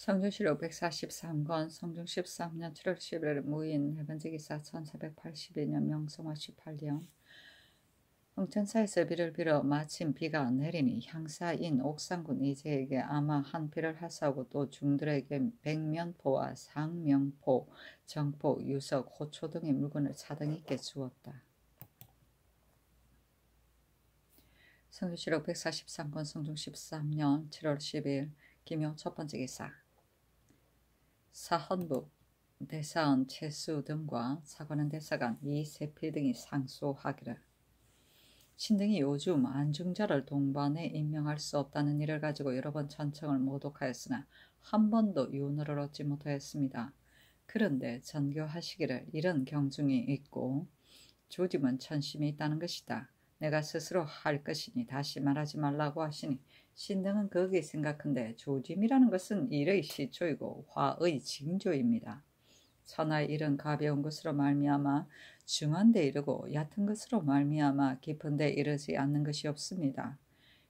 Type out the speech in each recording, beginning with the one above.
성조실록 143권 성중 13년 7월 11일 무인 해변지 기사 1482년 명성화 18년 홍천사에서 비를 빌어 마침 비가 내리니 향사인 옥상군 이재에게 아마 한 비를 하사하고 또 중들에게 백면포와 상명포, 정포, 유석, 호초 등의 물건을 차등 있게 주었다. 성조실록 143권 성중 13년 7월 10일 김용 첫 번째 기사 사헌부, 대사원 최수 등과 사관원 대사관 이세필 등이 상소하기를 신등이 요즘 안중자를 동반에 임명할 수 없다는 일을 가지고 여러 번 천청을 모독하였으나 한 번도 윤허를 얻지 못하였습니다. 그런데 전교하시기를 이런 경중이 있고 조짐은 천심이 있다는 것이다. 내가 스스로 할 것이니 다시 말하지 말라고 하시니 신등은 거기에 생각한데 조짐이라는 것은 일의 시초이고 화의 징조입니다. 천하의 일은 가벼운 것으로 말미암아 중한 데 이르고 얕은 것으로 말미암아 깊은 데 이르지 않는 것이 없습니다.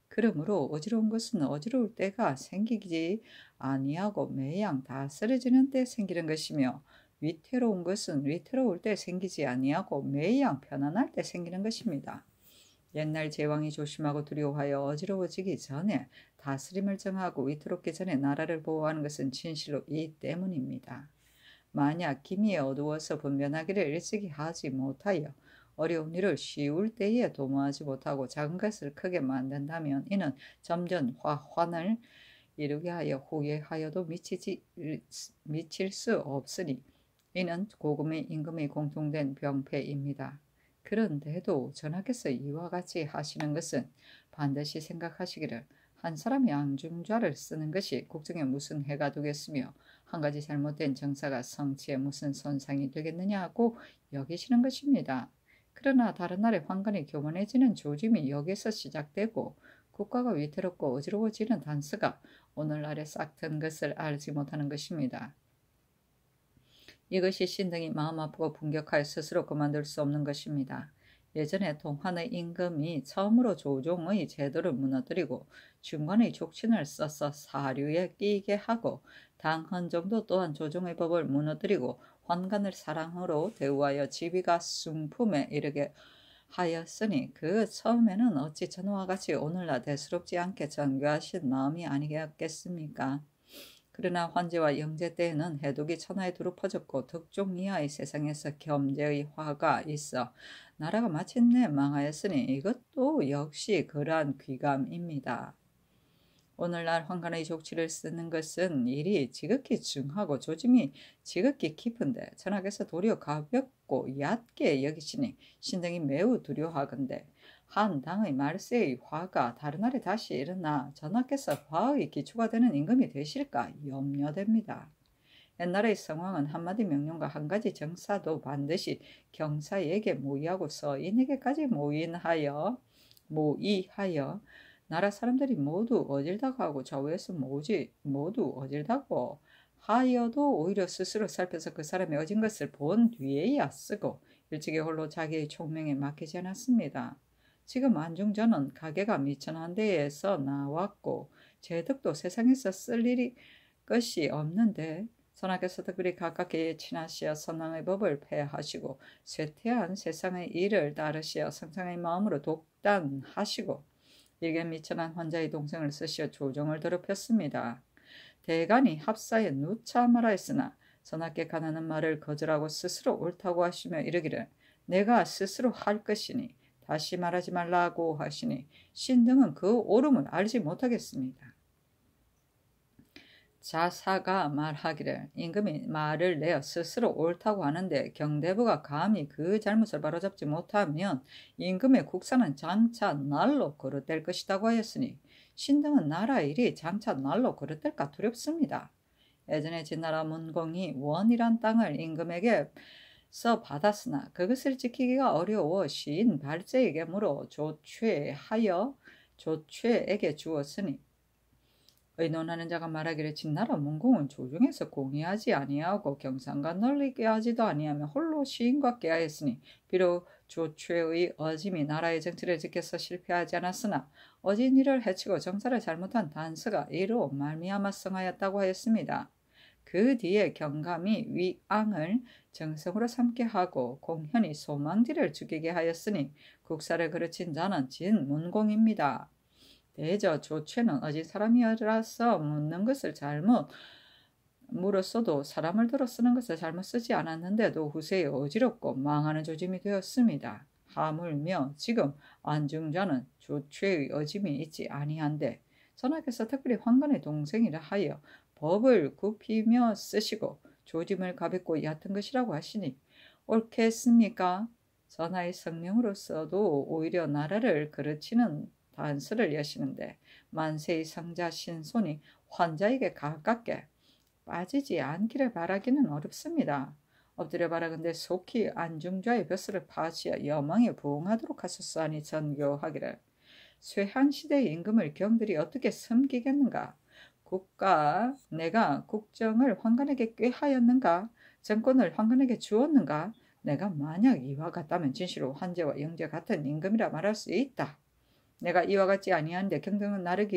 그러므로 어지러운 것은 어지러울 때가 생기지 아니하고 매양 다스려지는 때 생기는 것이며 위태로운 것은 위태로울 때 생기지 아니하고 매양 편안할 때 생기는 것입니다. 옛날 제왕이 조심하고 두려워하여 어지러워지기 전에 다스림을 정하고 위태롭기 전에 나라를 보호하는 것은 진실로 이 때문입니다. 만약 기미에 어두워서 분변하기를 일찍이 하지 못하여 어려운 일을 쉬울 때에 도모하지 못하고 작은 것을 크게 만든다면 이는 점점 환을 이루게 하여 후회하여도 미칠 수 없으니 이는 고금의 임금의 공통된 병폐입니다. 그런데도 전하께서 이와 같이 하시는 것은 반드시 생각하시기를 한 사람이 앙중좌를 쓰는 것이 국정에 무슨 해가 되겠으며 한 가지 잘못된 정사가 성취에 무슨 손상이 되겠느냐고 여기시는 것입니다. 그러나 다른 나라의 황건이 교만해지는 조짐이 여기서 시작되고 국가가 위태롭고 어지러워지는 단서가 오늘날에 싹튼 것을 알지 못하는 것입니다. 이것이 신등이 마음 아프고 분격하여 스스로 그만둘 수 없는 것입니다. 예전에 동환의 임금이 처음으로 조종의 제도를 무너뜨리고 중관의 족친을 써서 사류에 끼게 하고 당헌정도 또한 조종의 법을 무너뜨리고 환관을 사랑으로 대우하여 지위가 숭품에 이르게 하였으니 그 처음에는 어찌 전화와 같이 오늘날 대수롭지 않게 전교하신 마음이 아니겠습니까? 그러나 환제와 영제 때에는 해독이 천하에 두루 퍼졌고 덕종 이하의 세상에서 겸제의 화가 있어 나라가 마침내 망하였으니 이것도 역시 그러한 귀감입니다. 오늘날 황간의 족치를 쓰는 것은 일이 지극히 중하고 조짐이 지극히 깊은데 전하께서 도리어 가볍고 얕게 여기시니 신등이 매우 두려워하건대 한 당의 말세의 화가 다른 날에 다시 일어나 전하께서 화의 기초가 되는 임금이 되실까 염려됩니다. 옛날의 성왕은 한마디 명령과 한 가지 정사도 반드시 경사에게 모의하고 서인에게까지 모의하여 나라 사람들이 모두 어질다고 하고 좌우에서 모두 어질다고 하여도 오히려 스스로 살펴서 그 사람이 어진 것을 본 뒤에야 쓰고 일찍이 홀로 자기의 총명에 맡기지 않았습니다. 지금 안중전은 가게가 미천한 데에서 나왔고 제덕도 세상에서 쓸 일이 것이 없는데 선하께서도 그리 가깝게 친하시어 선왕의 법을 폐하시고 쇠퇴한 세상의 일을 따르시어 성상의 마음으로 독단하시고 일개 미천한 환자의 동생을 쓰시어 조정을 더럽혔습니다. 대간이 합사에 누차 말하였으나 선하께 가난한 말을 거절하고 스스로 옳다고 하시며 이르기를 내가 스스로 할 것이니 다시 말하지 말라고 하시니 신등은 그 옳음을 알지 못하겠습니다. 자사가 말하기를 임금이 말을 내어 스스로 옳다고 하는데 경대부가 감히 그 잘못을 바로잡지 못하면 임금의 국사는 장차 날로 거릇될 것이라고 하였으니 신등은 나라 일이 장차 날로 거릇될까 두렵습니다. 예전에 진나라 문공이 원이란 땅을 임금에게 받았으나 그것을 지키기가 어려워 시인 발제에게 물어 조최에게 주었으니 의논하는 자가 말하기를 진나라 문공은 조중에서 공의하지 아니하고 경상과 널리 꾀하지도 아니하며 홀로 시인과 꾀하였으니 비록 조최의 어짐이 나라의 정치를 지켜서 실패하지 않았으나 어진 이를 해치고 정사를 잘못한 단서가 이로 말미암아 성하였다고 하였습니다. 그 뒤에 경감이 위앙을 정성으로 삼게 하고 공현이 소망지를 죽이게 하였으니 국사를 그르친 자는 진문공입니다. 대저 조최는 어진 사람이라서 묻는 것을 잘못 물었어도 사람을 들어 쓰는 것을 잘못 쓰지 않았는데도 후세에 어지럽고 망하는 조짐이 되었습니다. 하물며 지금 안중자는 조최의 어짐이 있지 아니한데 전하께서 특별히 황건의 동생이라 하여 법을 굽히며 쓰시고 조짐을 가볍고 얕은 것이라고 하시니 옳겠습니까? 전하의 성명으로서도 오히려 나라를 그르치는 단서를 여시는데 만세의 성자 신손이 환자에게 가깝게 빠지지 않기를 바라기는 어렵습니다. 엎드려 바라건대 속히 안중자의 벼슬을 파하시어 여망에 부응하도록 하소서하니 전교하기를. 쇠한시대의 임금을 경들이 어떻게 섬기겠는가? 내가 국정을 황건에게 꾀하였는가? 정권을 황건에게 주었는가? 내가 만약 이와 같다면 진실로 환제와 영제 같은 임금이라 말할 수 있다. 내가 이와 같지 아니한데 경등은 나를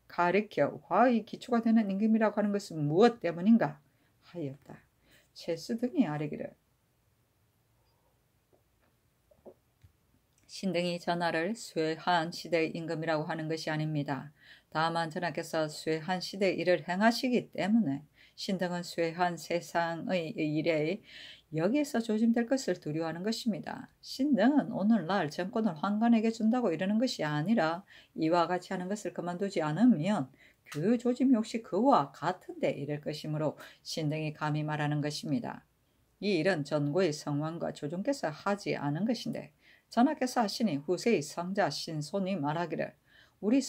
가리켜 화의 기초가 되는 임금이라고 하는 것은 무엇 때문인가 하였다. 최수 등이 아뢰기를 신등이 전하를 쇠한 시대의 임금이라고 하는 것이 아닙니다. 다만 전하께서 쇠한 시대의 일을 행하시기 때문에 신등은 쇠한 세상의 일에 여기에서 조짐될 것을 두려워하는 것입니다. 신등은 오늘날 정권을 황건에게 준다고 이러는 것이 아니라 이와 같이 하는 것을 그만두지 않으면 그 조짐이 혹시 그와 같은데 이럴 것이므로 신등이 감히 말하는 것입니다. 이 일은 전고의 성왕과 조정께서 하지 않은 것인데 전하께서 하시니 후세의 성자 신손이 말하기를 우리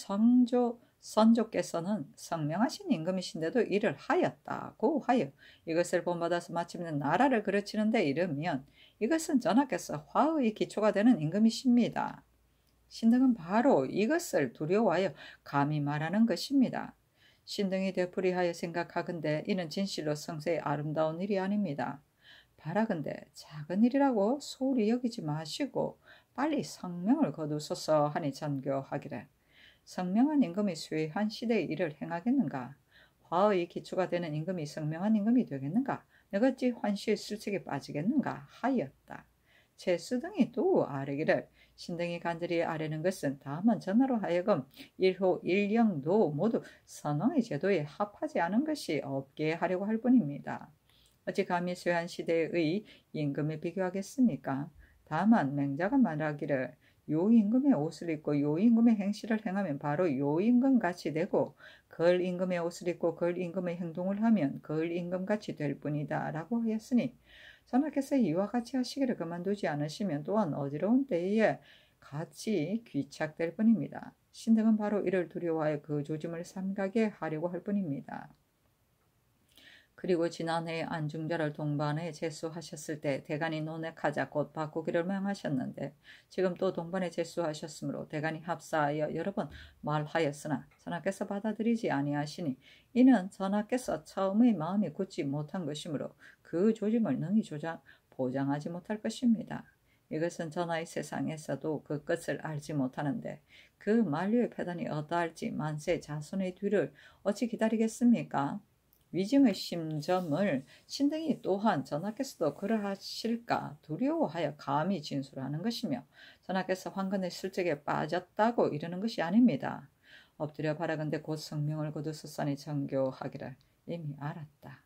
선조께서는 성명하신 임금이신데도 일을 하였다고 하여 이것을 본받아서 마침내 나라를 그르치는데 이르면 이것은 전하께서 화의 기초가 되는 임금이십니다. 신등은 바로 이것을 두려워하여 감히 말하는 것입니다. 신등이 되풀이하여 생각하건대 이는 진실로 성세의 아름다운 일이 아닙니다. 바라건대 작은 일이라고 소홀히 여기지 마시고 빨리 성명을 거두소서 하니 전교하기를. 성명한 임금이 쇠한 시대의 일을 행하겠는가? 화의 기초가 되는 임금이 성명한 임금이 되겠는가? 내가 어찌 환시의 실책에 빠지겠는가? 하였다. 최수 등이 또 아뢰기를 신등이 간절히 아뢰는 것은 다만 전하로 하여금 일호 일령도 모두 선왕의 제도에 합하지 않은 것이 없게 하려고 할 뿐입니다. 어찌 감히 쇠한 시대의 임금에 비교하겠습니까? 다만 맹자가 말하기를 요 임금의 옷을 입고 요 임금의 행실을 행하면 바로 요 임금 같이 되고 걸 임금의 옷을 입고 걸 임금의 행동을 하면 걸 임금 같이 될 뿐이다 라고 하였으니 전하께서 이와 같이 하시기를 그만두지 않으시면 또한 어지러운 때에 같이 귀착될 뿐입니다. 신등은 바로 이를 두려워하여 그 조짐을 삼가게 하려고 할 뿐입니다. 그리고 지난해 안중자를 동반에 제수하셨을 때 대간이 논핵하자 곧 바꾸기를 명하셨는데 지금 또 동반에 제수하셨으므로 대간이 합사하여 여러 번 말하였으나 전하께서 받아들이지 아니하시니 이는 전하께서 처음의 마음이 굳지 못한 것이므로 그 조짐을 능히 보장하지 못할 것입니다. 이것은 전하의 세상에서도 그 끝을 알지 못하는데 그 만류의 패단이 어떠할지 만세 자손의 뒤를 어찌 기다리겠습니까? 위증의 심점을 신등이 또한 전하께서도 그러하실까 두려워하여 감히 진술하는 것이며 전하께서 황건의 실책에 빠졌다고 이러는 것이 아닙니다. 엎드려 바라건대 곧 성명을 거두소서니 전교하기를 이미 알았다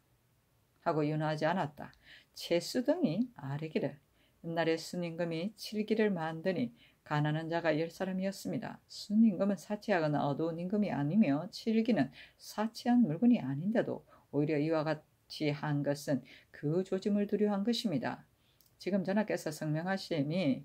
하고 윤하지 않았다. 최수 등이 아뢰기를 옛날에 순임금이 7기를 만드니 가난한 자가 10사람이었습니다. 순임금은 사치하거나 어두운 임금이 아니며 7기는 사치한 물건이 아닌데도 오히려 이와 같이 한 것은 그 조짐을 두려워한 것입니다. 지금 전하께서 성명하심이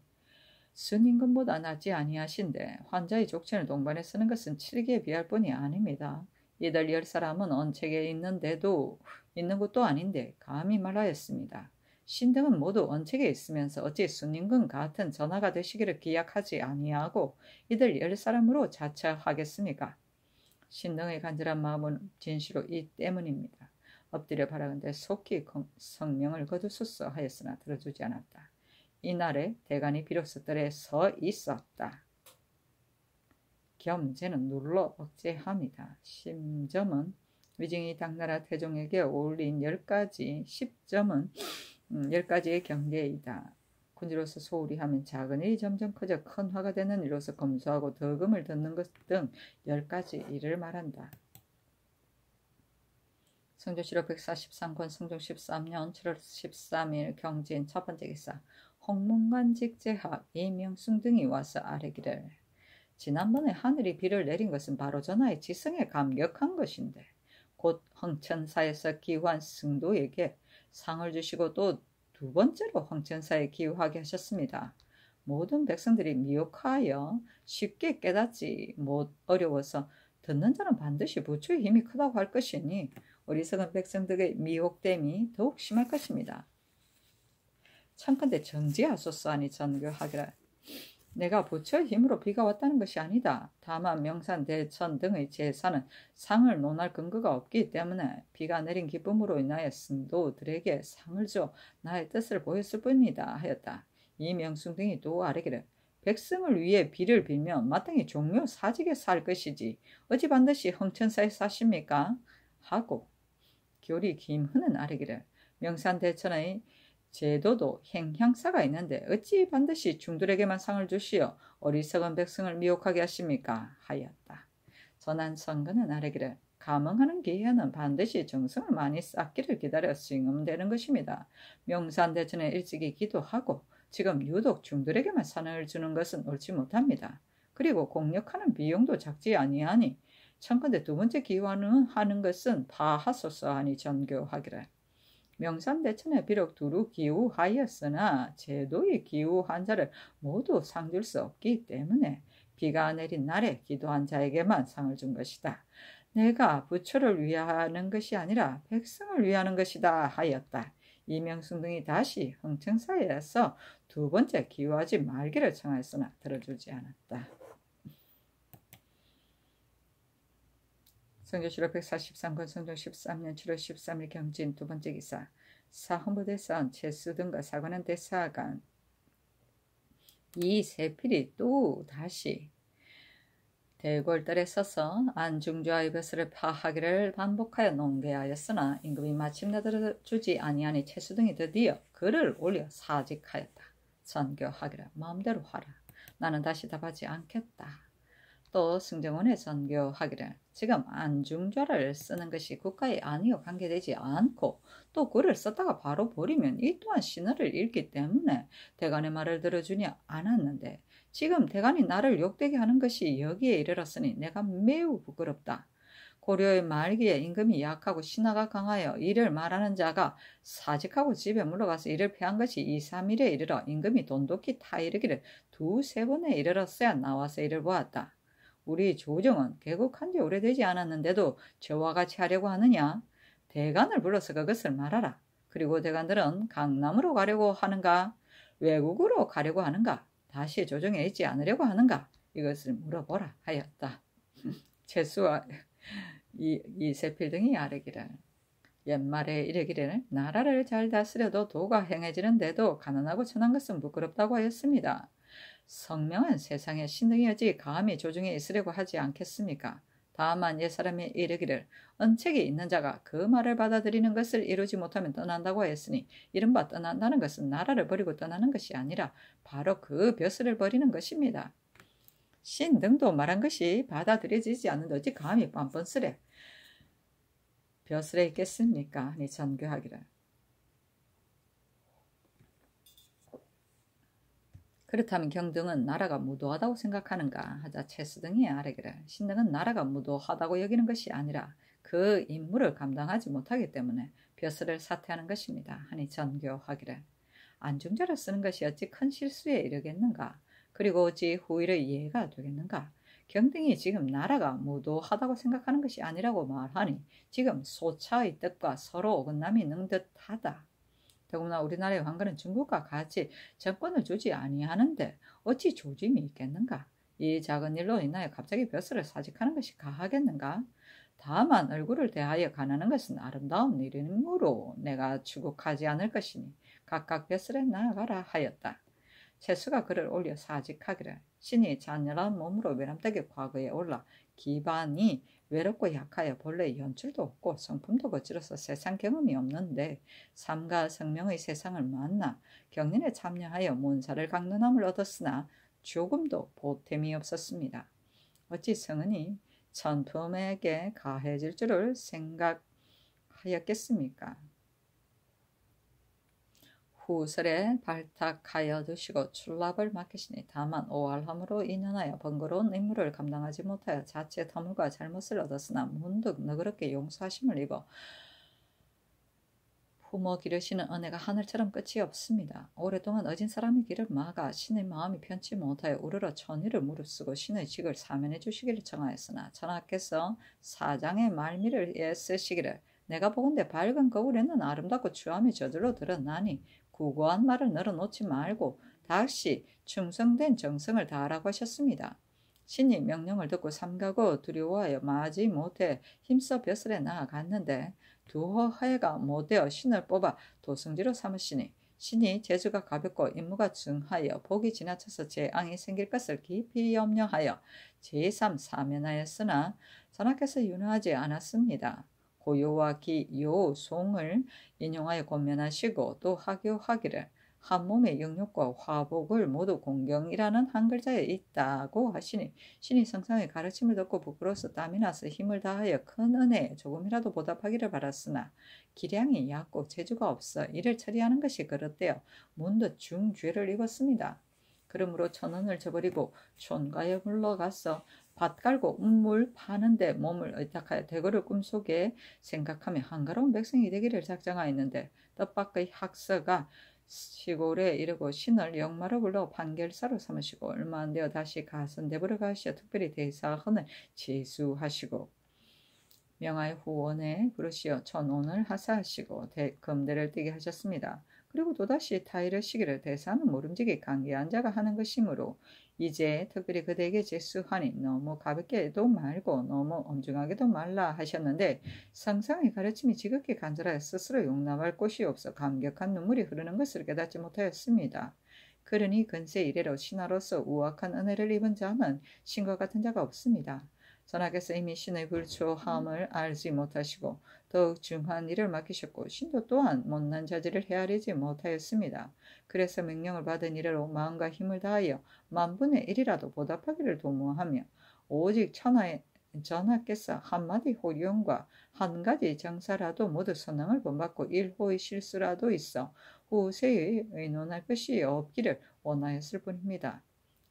순임금보다 낫지 아니하신데 환자의 족친을 동반해 쓰는 것은 7기에 비할 뿐이 아닙니다. 이들 10사람은 언책에 있는 것도 아닌데 감히 말하였습니다. 신등은 모두 언책에 있으면서 어찌 순임금 같은 전하가 되시기를 기약하지 아니하고 이들 10사람으로 자처하겠습니까? 신등의 간절한 마음은 진시로 이 때문입니다. 엎드려 바라건대 속히 성명을 거두소서 하였으나 들어주지 않았다. 이날에 대간이 비로소 뜰에 서 있었다. 겸제는 눌러 억제합니다. 심점은 위증이 당나라 태종에게 올린 10가지, 10점은 10가지의 경계이다. 군주로서 소홀히 하면 작은 일이 점점 커져 큰 화가 되는 일로서 검소하고 덕음을 듣는 것 등 10가지 일을 말한다. 성조실록 143권 성종 13년 7월 13일 경진 첫 번째 기사 홍문관 직제학 이명숭 등이 와서 아뢰기를 지난번에 하늘이 비를 내린 것은 바로 전하의 지성에 감격한 것인데 곧 황천사에서 기후한 승도에게 상을 주시고 또 두 번째로 황천사에 기후하게 하셨습니다. 모든 백성들이 미혹하여 쉽게 깨닫지 못 어려워서 듣는 자는 반드시 부처의 힘이 크다고 할 것이니 어리석은 백성들의 미혹됨이 더욱 심할 것입니다. 참컨대 정지하소서 하니 전교하기라. 내가 부처의 힘으로 비가 왔다는 것이 아니다. 다만 명산, 대천 등의 제사는 상을 논할 근거가 없기 때문에 비가 내린 기쁨으로 인하여 승도들에게 상을 줘 나의 뜻을 보였을 뿐이다 하였다. 이명숭 등이 또 아뢰기를 백성을 위해 비를 빌면 마땅히 종묘 사직에 살 것이지 어찌 반드시 흥천사에 사십니까? 하고 교리 김훈은 아뢰기를 명산 대천의 제도도 행향사가 있는데 어찌 반드시 중들에게만 상을 주시어 어리석은 백성을 미혹하게 하십니까? 하였다. 전한선거는 아뢰기를 감흥하는 기회는 반드시 정성을 많이 쌓기를 기다려 수행되는 것입니다. 명산대천에 일찍이 기도하고 지금 유독 중들에게만 상을 주는 것은 옳지 못합니다. 그리고 공력하는 비용도 작지 아니하니 청컨대 두 번째 기원은 하는 것은 파하소서 하니 전교하기를. 명산대천에 비록 두루 기우하였으나 제도의 기우한 자를 모두 상 줄 수 없기 때문에 비가 내린 날에 기도한 자에게만 상을 준 것이다. 내가 부처를 위하는 것이 아니라 백성을 위하는 것이다 하였다. 이명숭 등이 다시 흥청사에서 두 번째 기우하지 말기를 청하였으나 들어주지 않았다. 성조실록 143권 성종 13년 7월 13일 경진 두 번째 기사 사헌부대사원 채수 등과 사관원 대사관 이 세필이 또 다시 대궐들에 서서 안중주와의 벼슬을 파하기를 반복하여 농계하였으나 임금이 마침내 들어주지 아니하니 채수 등이 드디어 글을 올려 사직하였다. 전교하기를 마음대로 하라. 나는 다시 답하지 않겠다. 또 승정원에 전교하기를 지금 안중좌를 쓰는 것이 국가의 안위와 관계되지 않고 또 글을 썼다가 바로 버리면 이 또한 신하를 잃기 때문에 대간의 말을 들어주니 않았는데 지금 대간이 나를 욕되게 하는 것이 여기에 이르렀으니 내가 매우 부끄럽다. 고려의 말기에 임금이 약하고 신하가 강하여 이를 말하는 자가 사직하고 집에 물러가서 이를 패한 것이 2, 3일에 이르러 임금이 돈독히 타이르기를 2, 3번에 이르렀어야 나와서 이를 보았다. 우리 조정은 개국한 지 오래되지 않았는데도 저와 같이 하려고 하느냐? 대간을 불러서 그것을 말하라. 그리고 대간들은 강남으로 가려고 하는가? 외국으로 가려고 하는가? 다시 조정에 있지 않으려고 하는가? 이것을 물어보라 하였다. 채수와 이세필 등이 아뢰기를 옛말에 이르기를 나라를 잘 다스려도 도가 행해지는데도 가난하고 천한 것은 부끄럽다고 하였습니다. 성명한 세상에 신등이 어찌 감히 조중에 있으려고 하지 않겠습니까? 다만 옛사람이 이르기를 언책이 있는 자가 그 말을 받아들이는 것을 이루지 못하면 떠난다고 하였으니 이른바 떠난다는 것은 나라를 버리고 떠나는 것이 아니라 바로 그 벼슬을 버리는 것입니다. 신등도 말한 것이 받아들여지지 않는데 어찌 감히 뻔뻔스레 벼슬에 있겠습니까? 니 전교하기를. 그렇다면 경등은 나라가 무도하다고 생각하는가 하자 채수 등이 아뢰기를 신등은 나라가 무도하다고 여기는 것이 아니라 그 임무를 감당하지 못하기 때문에 벼슬을 사퇴하는 것입니다. 하니 전교하기를 안중자를 쓰는 것이 어찌 큰 실수에 이르겠는가? 그리고 어찌 후일의 이해가 되겠는가? 경등이 지금 나라가 무도하다고 생각하는 것이 아니라고 말하니 지금 소차의 뜻과 서로 어긋남이 있는 듯하다. 더구나 우리나라의 황건은 중국과 같이 정권을 주지 아니하는데 어찌 조짐이 있겠는가? 이 작은 일로 인하여 갑자기 벼슬을 사직하는 것이 가하겠는가? 다만 얼굴을 대하여 가나는 것은 아름다운 일이므로 내가 추국하지 않을 것이니 각각 벼슬에 나아가라 하였다. 채수가 그를 올려 사직하기를 신이 잔열한 몸으로 외람되게 과거에 올라 기반이 외롭고 약하여 본래 연출도 없고 성품도 거칠어서 세상 경험이 없는데 삶과 성명의 세상을 만나 경연에 참여하여 문사를 강론함을 얻었으나 조금도 보탬이 없었습니다. 어찌 성은이 천품에게 가해질 줄을 생각하였겠습니까? 후설에 발탁하여 두시고 출납을 맡기시니 다만 오할함으로 인연하여 번거로운 임무를 감당하지 못하여 자칫 허물과 잘못을 얻었으나 문득 너그럽게 용서하심을 입어 품어 기르시는 은혜가 하늘처럼 끝이 없습니다. 오랫동안 어진 사람의 길을 막아 신의 마음이 편치 못하여 우러러 천의를 무릅쓰고 신의 직을 사면해 주시기를 청하였으나 전하께서 사장의 말미를 애쓰시기를 내가 보건대 밝은 거울에는 아름답고 추함이 저절로 드러나니 구고한 말을 늘어놓지 말고 다시 충성된 정성을 다하라고 하셨습니다. 신이 명령을 듣고 삼가고 두려워하여 마지 못해 힘써 벼슬에 나아갔는데 두허하여가 못되어 신을 뽑아 도승지로 삼으시니 신이 재주가 가볍고 임무가 중하여 복이 지나쳐서 재앙이 생길 것을 깊이 염려하여 제3 사면하였으나 전하께서 윤허하지 않았습니다. 고요와 기요 송을 인용하여 권면하시고 또 하교하기를 한 몸의 영육과 화복을 모두 공경이라는 한 글자에 있다고 하시니 신이 성상의 가르침을 듣고 부끄러워서 땀이 나서 힘을 다하여 큰 은혜에 조금이라도 보답하기를 바랐으나 기량이 얕고 재주가 없어 이를 처리하는 것이 그릇되어 문득 중죄를 입었습니다. 그러므로 천원을 저버리고 촌가에 물러가서 밭 깔고 우물 파는데 몸을 의탁하여 대거를 꿈속에 생각하며 한가로운 백성이 되기를 작정하였는데 뜻밖의 학서가 시골에 이르고 신을 역마로 불러 판결사로 삼으시고 얼마 안 되어 다시 가선대부를 가시어 특별히 대사헌을 제수하시고 명하여 후원에 부르시어 천원을 하사하시고 금대를 띠게 하셨습니다. 그리고 또다시 타이르시기를 대사는 모름지기 강개한 자가 하는 것이므로 이제 특별히 그대에게 제수하니 너무 가볍게도 말고 너무 엄중하게도 말라 하셨는데 성상의 가르침이 지극히 간절하여 스스로 용납할 곳이 없어 감격한 눈물이 흐르는 것을 깨닫지 못하였습니다. 그러니 근세 이래로 신하로서 우악한 은혜를 입은 자는 신과 같은 자가 없습니다. 전하께서 이미 신의 불초함을 알지 못하시고 더욱 중한 일을 맡기셨고 신도 또한 못난 자질을 헤아리지 못하였습니다. 그래서 명령을 받은 이래로 마음과 힘을 다하여 만분의 1이라도 보답하기를 도모하며 오직 전하께서 한마디 호령과 한 가지 정사라도 모두 선능을 본받고 1호의 실수라도 있어 후세에 의논할 것이 없기를 원하였을 뿐입니다.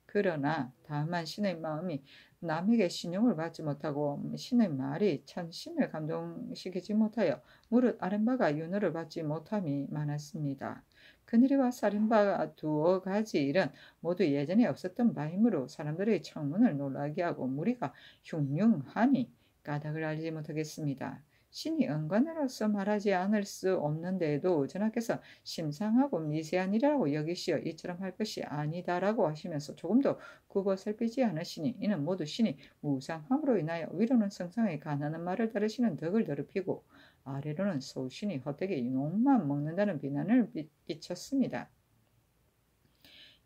그러나 다만 신의 마음이 남에게 신용을 받지 못하고 신의 말이 천심을 감동시키지 못하여 무릇 아랫바가 윤허를 받지 못함이 많았습니다. 그늘이와 살인바 두어 가지 일은 모두 예전에 없었던 바이므로 사람들의 청문을 놀라게 하고 무리가 흉흉하니 까닭을 알지 못하겠습니다. 신이 은관으로서 말하지 않을 수 없는데도 전하께서 심상하고 미세한 일이라고 여기시어 이처럼 할 것이 아니다라고 하시면서 조금도 굽어 살피지 않으시니 이는 모두 신이 무상함으로 인하여 위로는 성상에 관하는 말을 들으시는 덕을 더럽히고 아래로는 소신이 헛되게 욕만 먹는다는 비난을 끼쳤습니다.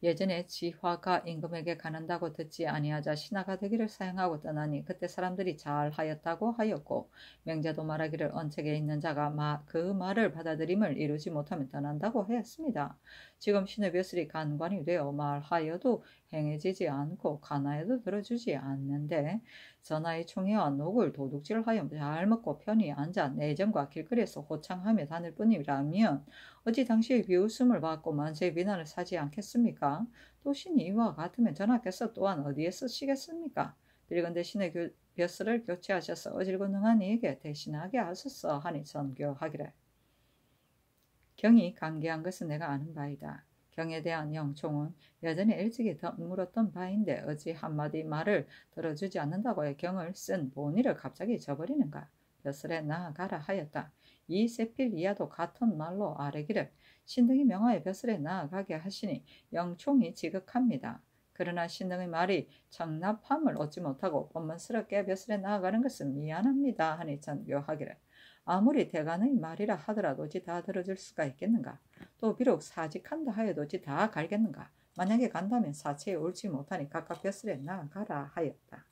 예전에 지화가 임금에게 가난다고 듣지 아니하자 신하가 되기를 사양하고 떠나니 그때 사람들이 잘하였다고 하였고 명자도 말하기를 언책에 있는 자가 그 말을 받아들임을 이루지 못하면 떠난다고 하였습니다. 지금 신의 벼슬이 간관이 되어 말하여도 행해지지 않고 가나에도 들어주지 않는데 전하의 총애와 녹을 도둑질하여 잘 먹고 편히 앉아 내정과 길거리에서 호창하며 다닐 뿐이라면 어찌 당시의 비웃음을 받고 만세의 비난을 사지 않겠습니까? 또 신이 이와 같으면 전하께서 또한 어디에 쓰시겠습니까? 빌건대 신의 벼슬을 교체하셔서 어질건능한 이에게 대신하게 하소서 하니 선교하기를. 경이 강개한 것은 내가 아는 바이다. 경에 대한 영총은 여전히 일찍이 물었던 바인데 어찌 한마디 말을 들어주지 않는다고 해 경을 쓴 본의를 갑자기 저버리는가? 벼슬에 나아가라 하였다. 이 세필 이하도 같은 말로 아뢰기를 신등이 명하여 벼슬에 나아가게 하시니 영총이 지극합니다. 그러나 신등의 말이 정납함을 얻지 못하고 뻔뻔스럽게 벼슬에 나아가는 것은 미안합니다 하니 전교하기를 아무리 대간의 말이라 하더라도 지 다 들어줄 수가 있겠는가? 또 비록 사직한다 하여도 지 다 갈겠는가? 만약에 간다면 사체에 옳지 못하니 각각 벼슬에 나아가라 하였다.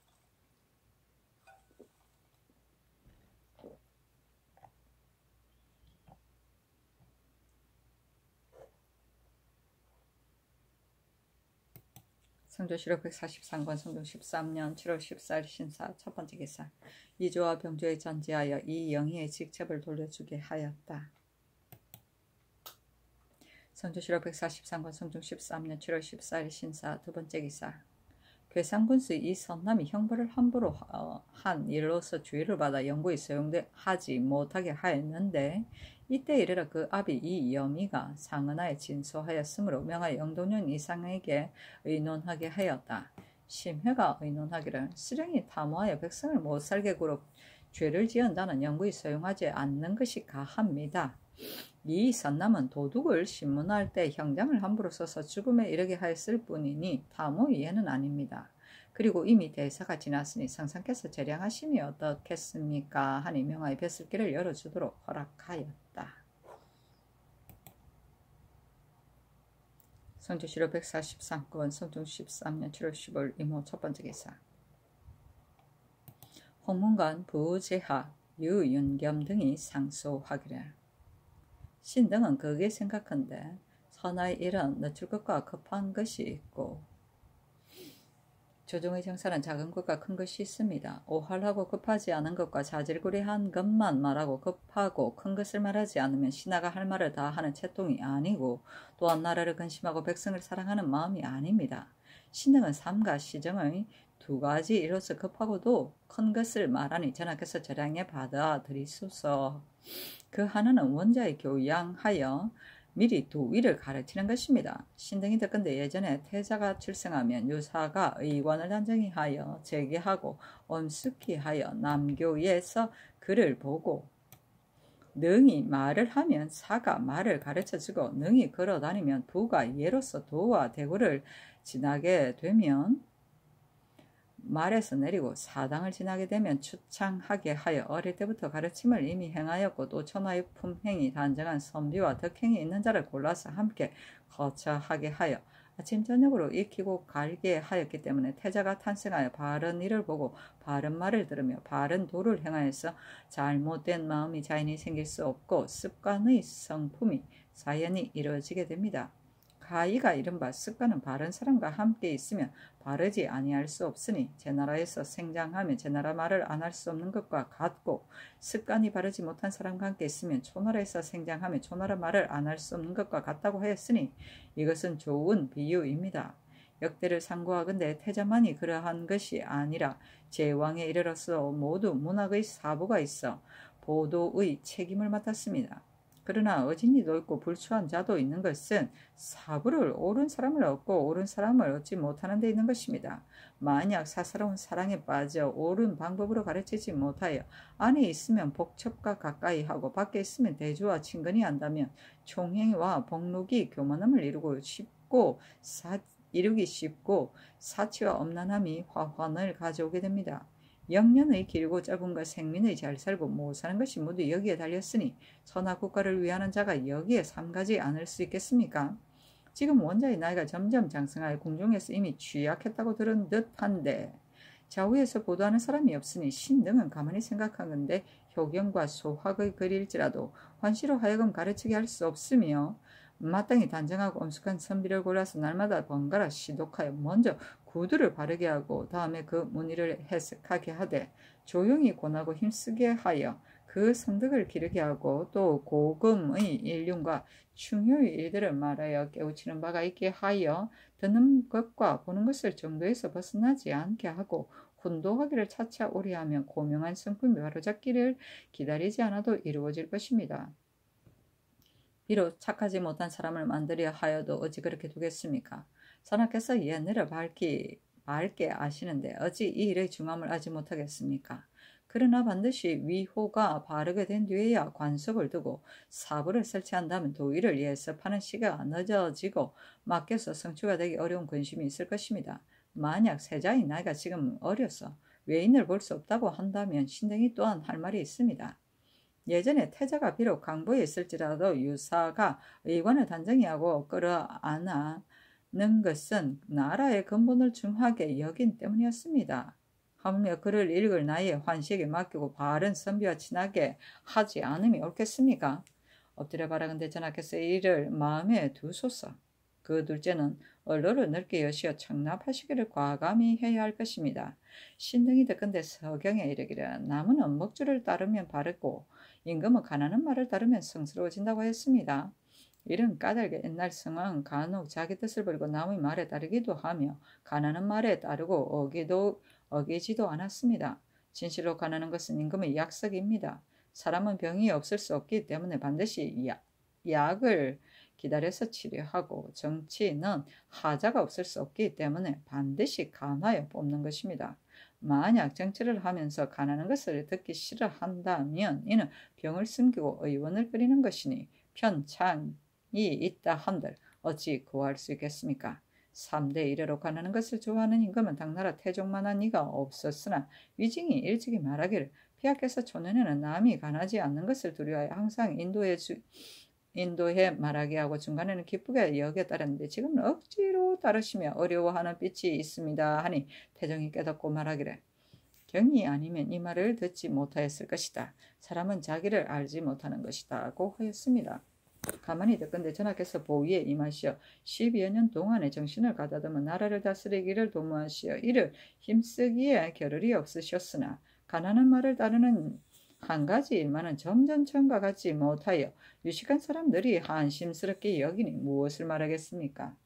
성조실록 143권 성종 13년 7월 14일 신사 첫 번째 기사 이조와 병조에 전제하여 이 영희의 직첩을 돌려주게 하였다. 성조실록 143권 성종 13년 7월 14일 신사 두 번째 기사 괴상군수의 이 선남이 형벌을 함부로 한 일로서 주의를 받아 영구히 소용하지 못하게 하였는데 이때 이르러 그 아비 이 여미가 상은하에 진소하였으므로 명하여 영도년 이상에게 의논하게 하였다. 심회가 의논하기를 수령이 탐호하여 백성을 못살게 구로 죄를 지은 자는 영구히 소용하지 않는 것이 가합니다. 이 선남은 도둑을 신문할 때 형장을 함부로 써서 죽음에 이르게 하였을 뿐이니 탐호 이해는 아닙니다. 그리고 이미 대사가 지났으니 성상께서 재량하심이 어떻겠습니까 하니 명하여 벼슬길을 열어주도록 허락하였다. 성조실록 143권 성종 13년 7월 15일 이모 첫 번째 기사 홍문관 부재하 유윤겸 등이 상소하기를 신등은 그게 생각한데 선하의 일은 늦출 것과 급한 것이 있고 조정의 정사는 작은 것과 큰 것이 있습니다. 오할하고 급하지 않은 것과 자질구레한 것만 말하고 급하고 큰 것을 말하지 않으면 신하가 할 말을 다 하는 채통이 아니고 또한 나라를 근심하고 백성을 사랑하는 마음이 아닙니다. 신등은 삼가 시정의 두 가지 이로서 급하고도 큰 것을 말하니 전하께서 저량에 받아들이소서. 그 하나는 원자의 교양하여 미리 도위를 가르치는 것입니다. 신등이 듣건대 예전에 태자가 출생하면 유사가 의관을 단정히하여 제기하고 엄숙히 하여 남교에서 그를 보고 능히 말을 하면 사가 말을 가르쳐주고 능히 걸어다니면 부가 예로서 도와 대구를 지나게 되면 말에서 내리고 사당을 지나게 되면 추창하게 하여 어릴 때부터 가르침을 이미 행하였고 또 천하의 품행이 단정한 선비와 덕행이 있는 자를 골라서 함께 거처하게 하여 아침 저녁으로 익히고 갈게 하였기 때문에 태자가 탄생하여 바른 일을 보고 바른 말을 들으며 바른 도를 행하여서 잘못된 마음이 자연히 생길 수 없고 습관의 성품이 자연히 이루어지게 됩니다. 가이가 이른바 습관은 바른 사람과 함께 있으면 바르지 아니할 수 없으니 제 나라에서 생장하면 제 나라 말을 안 할 수 없는 것과 같고 습관이 바르지 못한 사람과 함께 있으면 초나라에서 생장하면 초나라 말을 안 할 수 없는 것과 같다고 하였으니 이것은 좋은 비유입니다. 역대를 상고하건대 태자만이 그러한 것이 아니라 제왕에 이르러서 모두 문학의 사부가 있어 보도의 책임을 맡았습니다. 그러나 어진이도 있고 불추한 자도 있는 것은 사부를 옳은 사람을 얻고 옳은 사람을 얻지 못하는 데 있는 것입니다. 만약 사사로운 사랑에 빠져 옳은 방법으로 가르치지 못하여 안에 있으면 복첩과 가까이 하고 밖에 있으면 대조와 친근히 한다면 총행과 복록이 교만함을 이루기 쉽고 사치와 엄난함이 화환을 가져오게 됩니다. 영년의 길고 짧음과 생민의 잘 살고 못 사는 것이 모두 여기에 달렸으니 천하 국가를 위하는 자가 여기에 삼가지 않을 수 있겠습니까? 지금 원자의 나이가 점점 장성하여 궁중에서 이미 취약했다고 들은 듯한데 좌우에서 보도하는 사람이 없으니 신등은 가만히 생각하건대 효경과 소학의 글일지라도 환시로 하여금 가르치게 할 수 없으며 마땅히 단정하고 엄숙한 선비를 골라서 날마다 번갈아 시독하여 먼저 구두를 바르게 하고 다음에 그 문의를 해석하게 하되 조용히 권하고 힘쓰게 하여 그 성덕을 기르게 하고 또 고금의 일륜과 충효의 일들을 말하여 깨우치는 바가 있게 하여 듣는 것과 보는 것을 정도에서 벗어나지 않게 하고 훈도하기를 차차 오래 하면 고명한 성품이 바로잡기를 기다리지 않아도 이루어질 것입니다. 비록 착하지 못한 사람을 만들려 하여도 어찌 그렇게 두겠습니까? 전하께서 옛날을 밝게 아시는데 어찌 이 일의 중함을 알지 못하겠습니까? 그러나 반드시 위호가 바르게 된 뒤에야 관석을 두고 사부를 설치한다면 도의를 예습하는 시기가 늦어지고 맡겨서 성취가 되기 어려운 근심이 있을 것입니다. 만약 세자의 나이가 지금 어려서 외인을 볼 수 없다고 한다면 신등이 또한 할 말이 있습니다. 예전에 태자가 비록 강부에 있을지라도 유사가 의관을 단정히 하고 끌어안는 것은 나라의 근본을 중하게 여긴 때문이었습니다. 하물며 그를 읽을 나이에 환식에 맡기고 바른 선비와 친하게 하지 않음이 옳겠습니까? 엎드려 바라건대 전하께서 이를 마음에 두소서. 그 둘째는 언로를 넓게 여시어 청납하시기를 과감히 해야 할 것입니다. 신등이 듣건대 서경에 이르기를 나무는 먹줄을 따르면 바르고 임금은 가난한 말을 따르면 성스러워진다고 했습니다. 이런 까닭에 옛날 성왕은 간혹 자기 뜻을 버리고 남의 말에 따르기도 하며 가난한 말에 따르고 어기지도 않았습니다. 진실로 가난한 것은 임금의 약속입니다. 사람은 병이 없을 수 없기 때문에 반드시 약을 기다려서 치료하고 정치는 하자가 없을 수 없기 때문에 반드시 간하여 뽑는 것입니다. 만약 정치를 하면서 가난한 것을 듣기 싫어한다면 이는 병을 숨기고 의원을 끓이는 것이니 편찬이 있다 한들 어찌 구할 수 있겠습니까? 3대 1회로 가난한 것을 좋아하는 임금은 당나라 태종만한 이가 없었으나 위징이 일찍이 말하기를 폐하께서 초년에는 남이 가난하지 않는 것을 두려워하여 항상 인도해 말하게 하고 중간에는 기쁘게 여겼다는데 지금은 억지로 따르시며 어려워하는 빛이 있습니다 하니 태종이 깨닫고 말하기를 경이 아니면 이 말을 듣지 못하였을 것이다. 사람은 자기를 알지 못하는 것이다 고 하였습니다. 가만히 듣건대 전하께서 보위에 임하시어 12여 년 동안의 정신을 가다듬어 나라를 다스리기를 도모하시어 이를 힘쓰기에 겨를이 없으셨으나 가난한 말을 따르는 한 가지 일만은 점점 전과 같지 못하여 유식한 사람들이 한심스럽게 여기니 무엇을 말하겠습니까?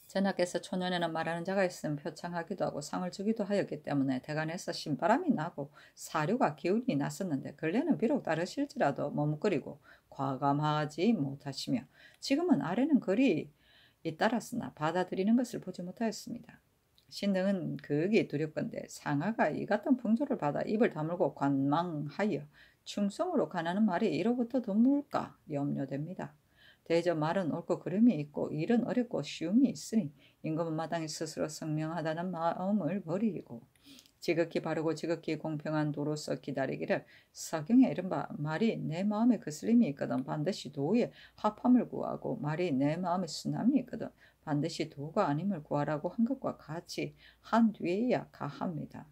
전하께서 초년에는 말하는 자가 있으면 표창하기도 하고 상을 주기도 하였기 때문에 대간에서 신바람이 나고 사류가 기운이 났었는데 근래는 비록 따르실지라도 머뭇거리고 과감하지 못하시며 지금은 아래는 그리 잇따랐으나 받아들이는 것을 보지 못하였습니다. 신등은 극이 두렵건대 상하가 이 같은 풍조를 받아 입을 다물고 관망하여 충성으로 가나는 말이 이로부터 드물까 염려됩니다. 대저 말은 옳고 그름이 있고 일은 어렵고 쉬움이 있으니 임금은 마땅히 스스로 성명하다는 마음을 버리고 지극히 바르고 지극히 공평한 도로서 기다리기를 서경에 이른바 말이 내 마음에 거슬림이 있거든 반드시 도에 합함을 구하고 말이 내 마음에 순함이 있거든 반드시 도가 아님을 구하라고 한 것과 같이 한 뒤에야 가합니다.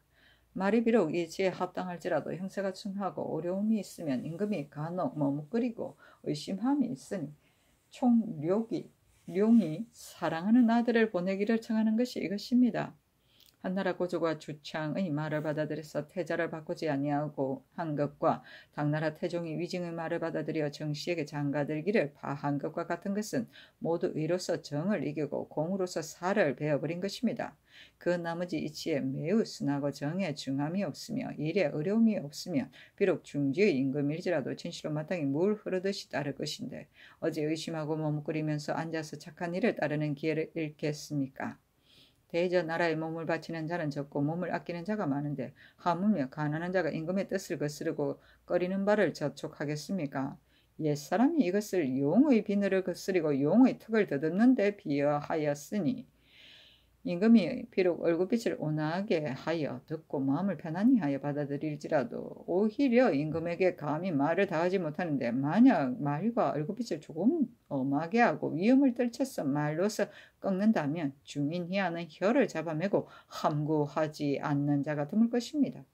말이 비록 이지에 합당할지라도 형세가 춤하고 어려움이 있으면 임금이 간혹 머뭇거리고 의심함이 있으니 총룡이 사랑하는 아들을 보내기를 청하는 것이 이것입니다. 한나라 고조가 주창의 말을 받아들여서 태자를 바꾸지 아니하고 한 것과 당나라 태종이 위징의 말을 받아들여 정씨에게 장가들기를 파한 것과 같은 것은 모두 의로서 정을 이기고 공으로서 사를 베어버린 것입니다. 그 나머지 이치에 매우 순하고 정에 중함이 없으며 일에 어려움이 없으면 비록 중지의 임금일지라도 진실로 마땅히 물 흐르듯이 따를 것인데 어찌 의심하고 머뭇거리면서 앉아서 착한 일을 따르는 기회를 잃겠습니까? 대저 나라에 몸을 바치는 자는 적고 몸을 아끼는 자가 많은데 하물며 가난한 자가 임금의 뜻을 거스르고 꺼리는 바를 저촉하겠습니까? 옛사람이 이것을 용의 비늘을 거스리고 용의 턱을 더듬는 데 비하였으니 임금이 비록 얼굴빛을 온화하게 하여 듣고 마음을 편안히 하여 받아들일지라도 오히려 임금에게 감히 말을 다하지 못하는데 만약 말과 얼굴빛을 조금 엄하게 하고 위험을 떨쳐서 말로서 꺾는다면 주민희하는 혀를 잡아매고 함구하지 않는 자가 드물 것입니다.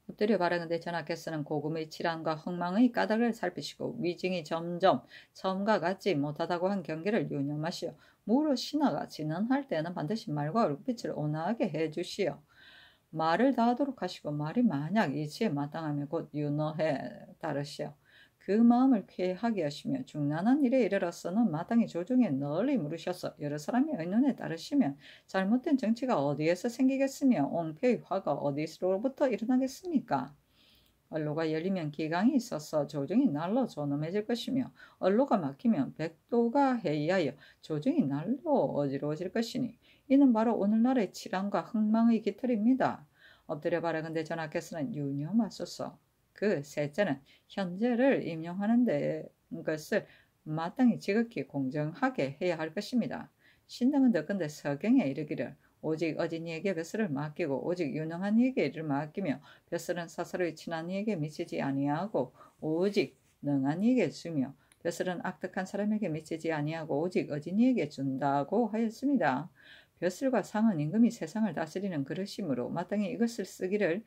엎드려 바라건대 전하께서는 고금의 칠한과 흥망의 까닭을 살피시고 위증이 점점 처음과 같지 못하다고 한 경계를 유념하시어 무릇 신하가 진언할 때는 반드시 말과 얼굴빛을 온화하게 해주시어 말을 다하도록 하시고 말이 만약 이치에 마땅하면 곧 윤허해 따르시어 그 마음을 쾌하게 하시며 중난한 일에 이르러서는 마땅히 조정에 널리 물으셔서 여러 사람이 의논에 따르시면 잘못된 정치가 어디에서 생기겠으며 옹패의 화가 어디서로부터 일어나겠습니까? 언로가 열리면 기강이 있어서 조정이 날로 존엄해질 것이며 언로가 막히면 백도가 해이하여 조정이 날로 어지러워질 것이니 이는 바로 오늘날의 치랑과 흥망의 깃털입니다. 엎드려 바라건대 전하께서는 유념하소서. 그 셋째는 현재를 임용하는 데 것을 마땅히 지극히 공정하게 해야 할 것입니다. 신등은 더건대 서경에 이르기를 오직 어진 이에게 벼슬을 맡기고 오직 유능한 이에게 이를 맡기며 벼슬은 사사로이 친한 이에게 미치지 아니하고 오직 능한 이에게 주며 벼슬은 악덕한 사람에게 미치지 아니하고 오직 어진 이에게 준다고 하였습니다. 벼슬과 상은 임금이 세상을 다스리는 그릇이므로 마땅히 이것을 쓰기를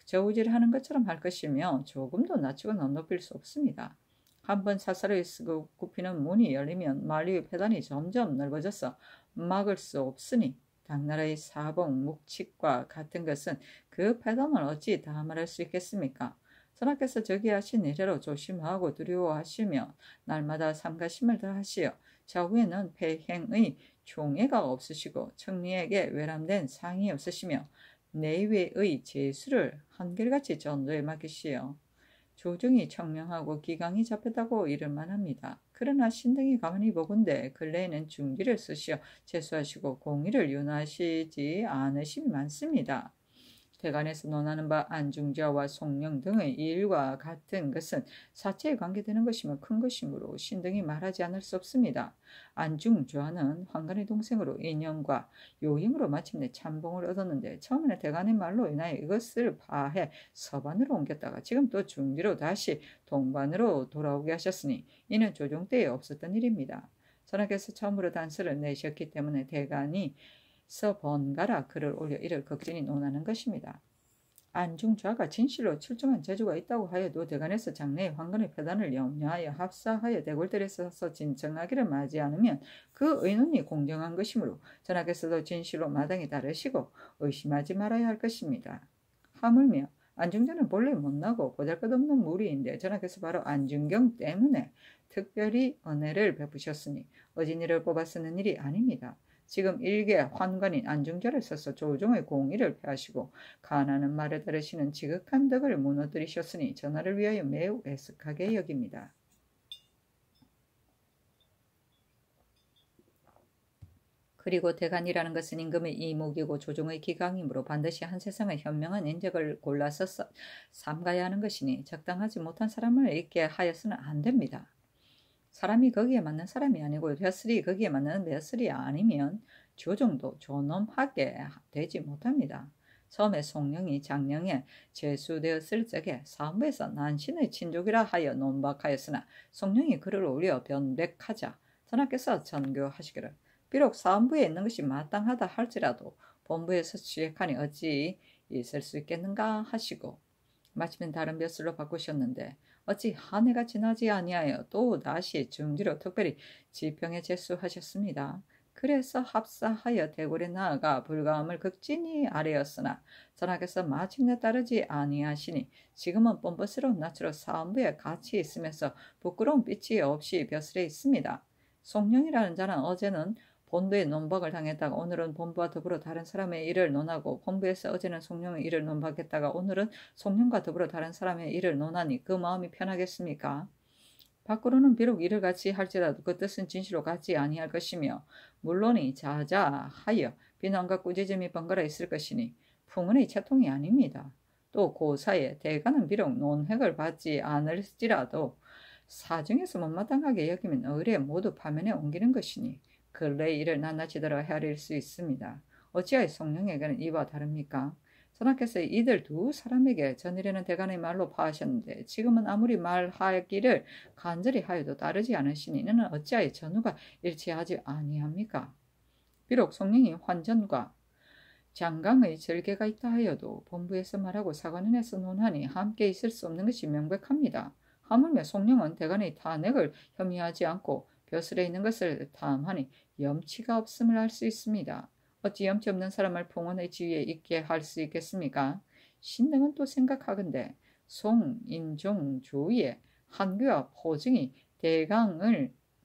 저우질하는 것처럼 할 것이며 조금도 낮추거나 높일 수 없습니다. 한번 사사로이 쓰고 굽히는 문이 열리면 만리의 폐단이 점점 넓어져서 막을 수 없으니 당나라의 사봉, 묵칙과 같은 것은 그 폐단을 어찌 다 말할 수 있겠습니까? 전하께서 저기 하신 이래로 조심하고 두려워하시며 날마다 삼가심을 더하시어 좌우에는 폐행의 종애가 없으시고 청리에게 외람된 상이 없으시며 내외의 제수를 한결같이 전도에 맡기시어 조정이 청명하고 기강이 잡혔다고 이를 만합니다. 그러나 신등이 가만히 보건대 근래에는 중기를 쓰시어 제수하시고 공의를 윤하시지 않으심이 많습니다. 대간에서 논하는 바 안중자와 송령 등의 일과 같은 것은 사체에 관계되는 것이며 큰 것이므로 신등이 말하지 않을 수 없습니다. 안중좌는 환관의 동생으로 인연과 요임으로 마침내 참봉을 얻었는데 처음에는 대간의 말로 인하여 이것을 파해 서반으로 옮겼다가 지금 또 중기로 다시 동반으로 돌아오게 하셨으니 이는 조종 때에 없었던 일입니다. 전하께서 처음으로 단서를 내셨기 때문에 대간이 번갈아 글을 올려 이를 극진히 논하는 것입니다. 안중좌가 진실로 출중한 재주가 있다고 하여도 대간에서 장래의 황건의 폐단을 염려하여 합사하여 대궐들에 서서 진청하기를 맞이 않으면 그 의논이 공정한 것이므로 전하께서도 진실로 마땅히 따르시고 의심하지 말아야 할 것입니다. 하물며 안중자는 본래 못나고 보잘것없는 무리인데 전하께서 바로 안중경 때문에 특별히 은혜를 베푸셨으니 어진이를 뽑아 쓰는 일이 아닙니다. 지금 일개 환관인 안중자를 써서 조종의 공의를 폐하시고 가난한 말에 따르시는 지극한 덕을 무너뜨리셨으니 전하를 위하여 매우 애석하게 여깁니다. 그리고 대간이라는 것은 임금의 이목이고 조종의 기강이므로 반드시 한 세상의 현명한 인적을 골라서 삼가야 하는 것이니 적당하지 못한 사람을 있게 하여서는 안 됩니다. 사람이 거기에 맞는 사람이 아니고 벼슬이 거기에 맞는 벼슬이 아니면 조정도 존엄하게 되지 못합니다. 처음에 송령이 장령에 제수되었을 적에 사무에서 난신의 친족이라 하여 논박하였으나 송령이 그를 올려 변백하자 전하께서 전교하시기를 비록 사무부에 있는 것이 마땅하다 할지라도 본부에서 취획하니 어찌 있을 수 있겠는가 하시고 마침은 다른 벼슬로 바꾸셨는데 어찌 한 해가 지나지 아니하여 또 다시 중지로 특별히 지평에 제수하셨습니다. 그래서 합사하여 대궐에 나아가 불가함을 극진히 아뢰었으나 전하께서 마침내 따르지 아니하시니 지금은 뻔뻔스러운 낯으로 사원부에 같이 있으면서 부끄러운 빛이 없이 벼슬에 있습니다. 송령이라는 자는 어제는 본부에 논박을 당했다가 오늘은 본부와 더불어 다른 사람의 일을 논하고 본부에서 어제는 송령의 일을 논박했다가 오늘은 송령과 더불어 다른 사람의 일을 논하니 그 마음이 편하겠습니까? 밖으로는 비록 일을 같이 할지라도 그 뜻은 진실로 같지 아니할 것이며 물론이 자자하여 비난과 꾸짖음이 번갈아 있을 것이니 풍은의 채통이 아닙니다. 또 고사에 대가는 비록 논획을 받지 않을지라도 사중에서 못마땅하게 여기면 의뢰 모두 파면에 옮기는 것이니 근래의 일을 낱낱이더러 헤아릴 수 있습니다. 어찌하여 성령에게는 이와 다릅니까? 전하께서 이들 두 사람에게 전일에는 대간의 말로 파하셨는데 지금은 아무리 말하기를 간절히 하여도 따르지 않으시니 이는 어찌하여 전우가 일치하지 아니합니까? 비록 성령이 환전과 장강의 절개가 있다 하여도 본부에서 말하고 사관원에서 논하니 함께 있을 수 없는 것이 명백합니다. 하물며 송령은 대간의 탄핵을 혐의하지 않고 벼슬에 있는 것을 탐하니 염치가 없음을 알 수 있습니다. 어찌 염치 없는 사람을 풍원의 지위에 있게 할 수 있겠습니까? 신등은 또 생각하건대 송, 인종, 조의 한규와 포증이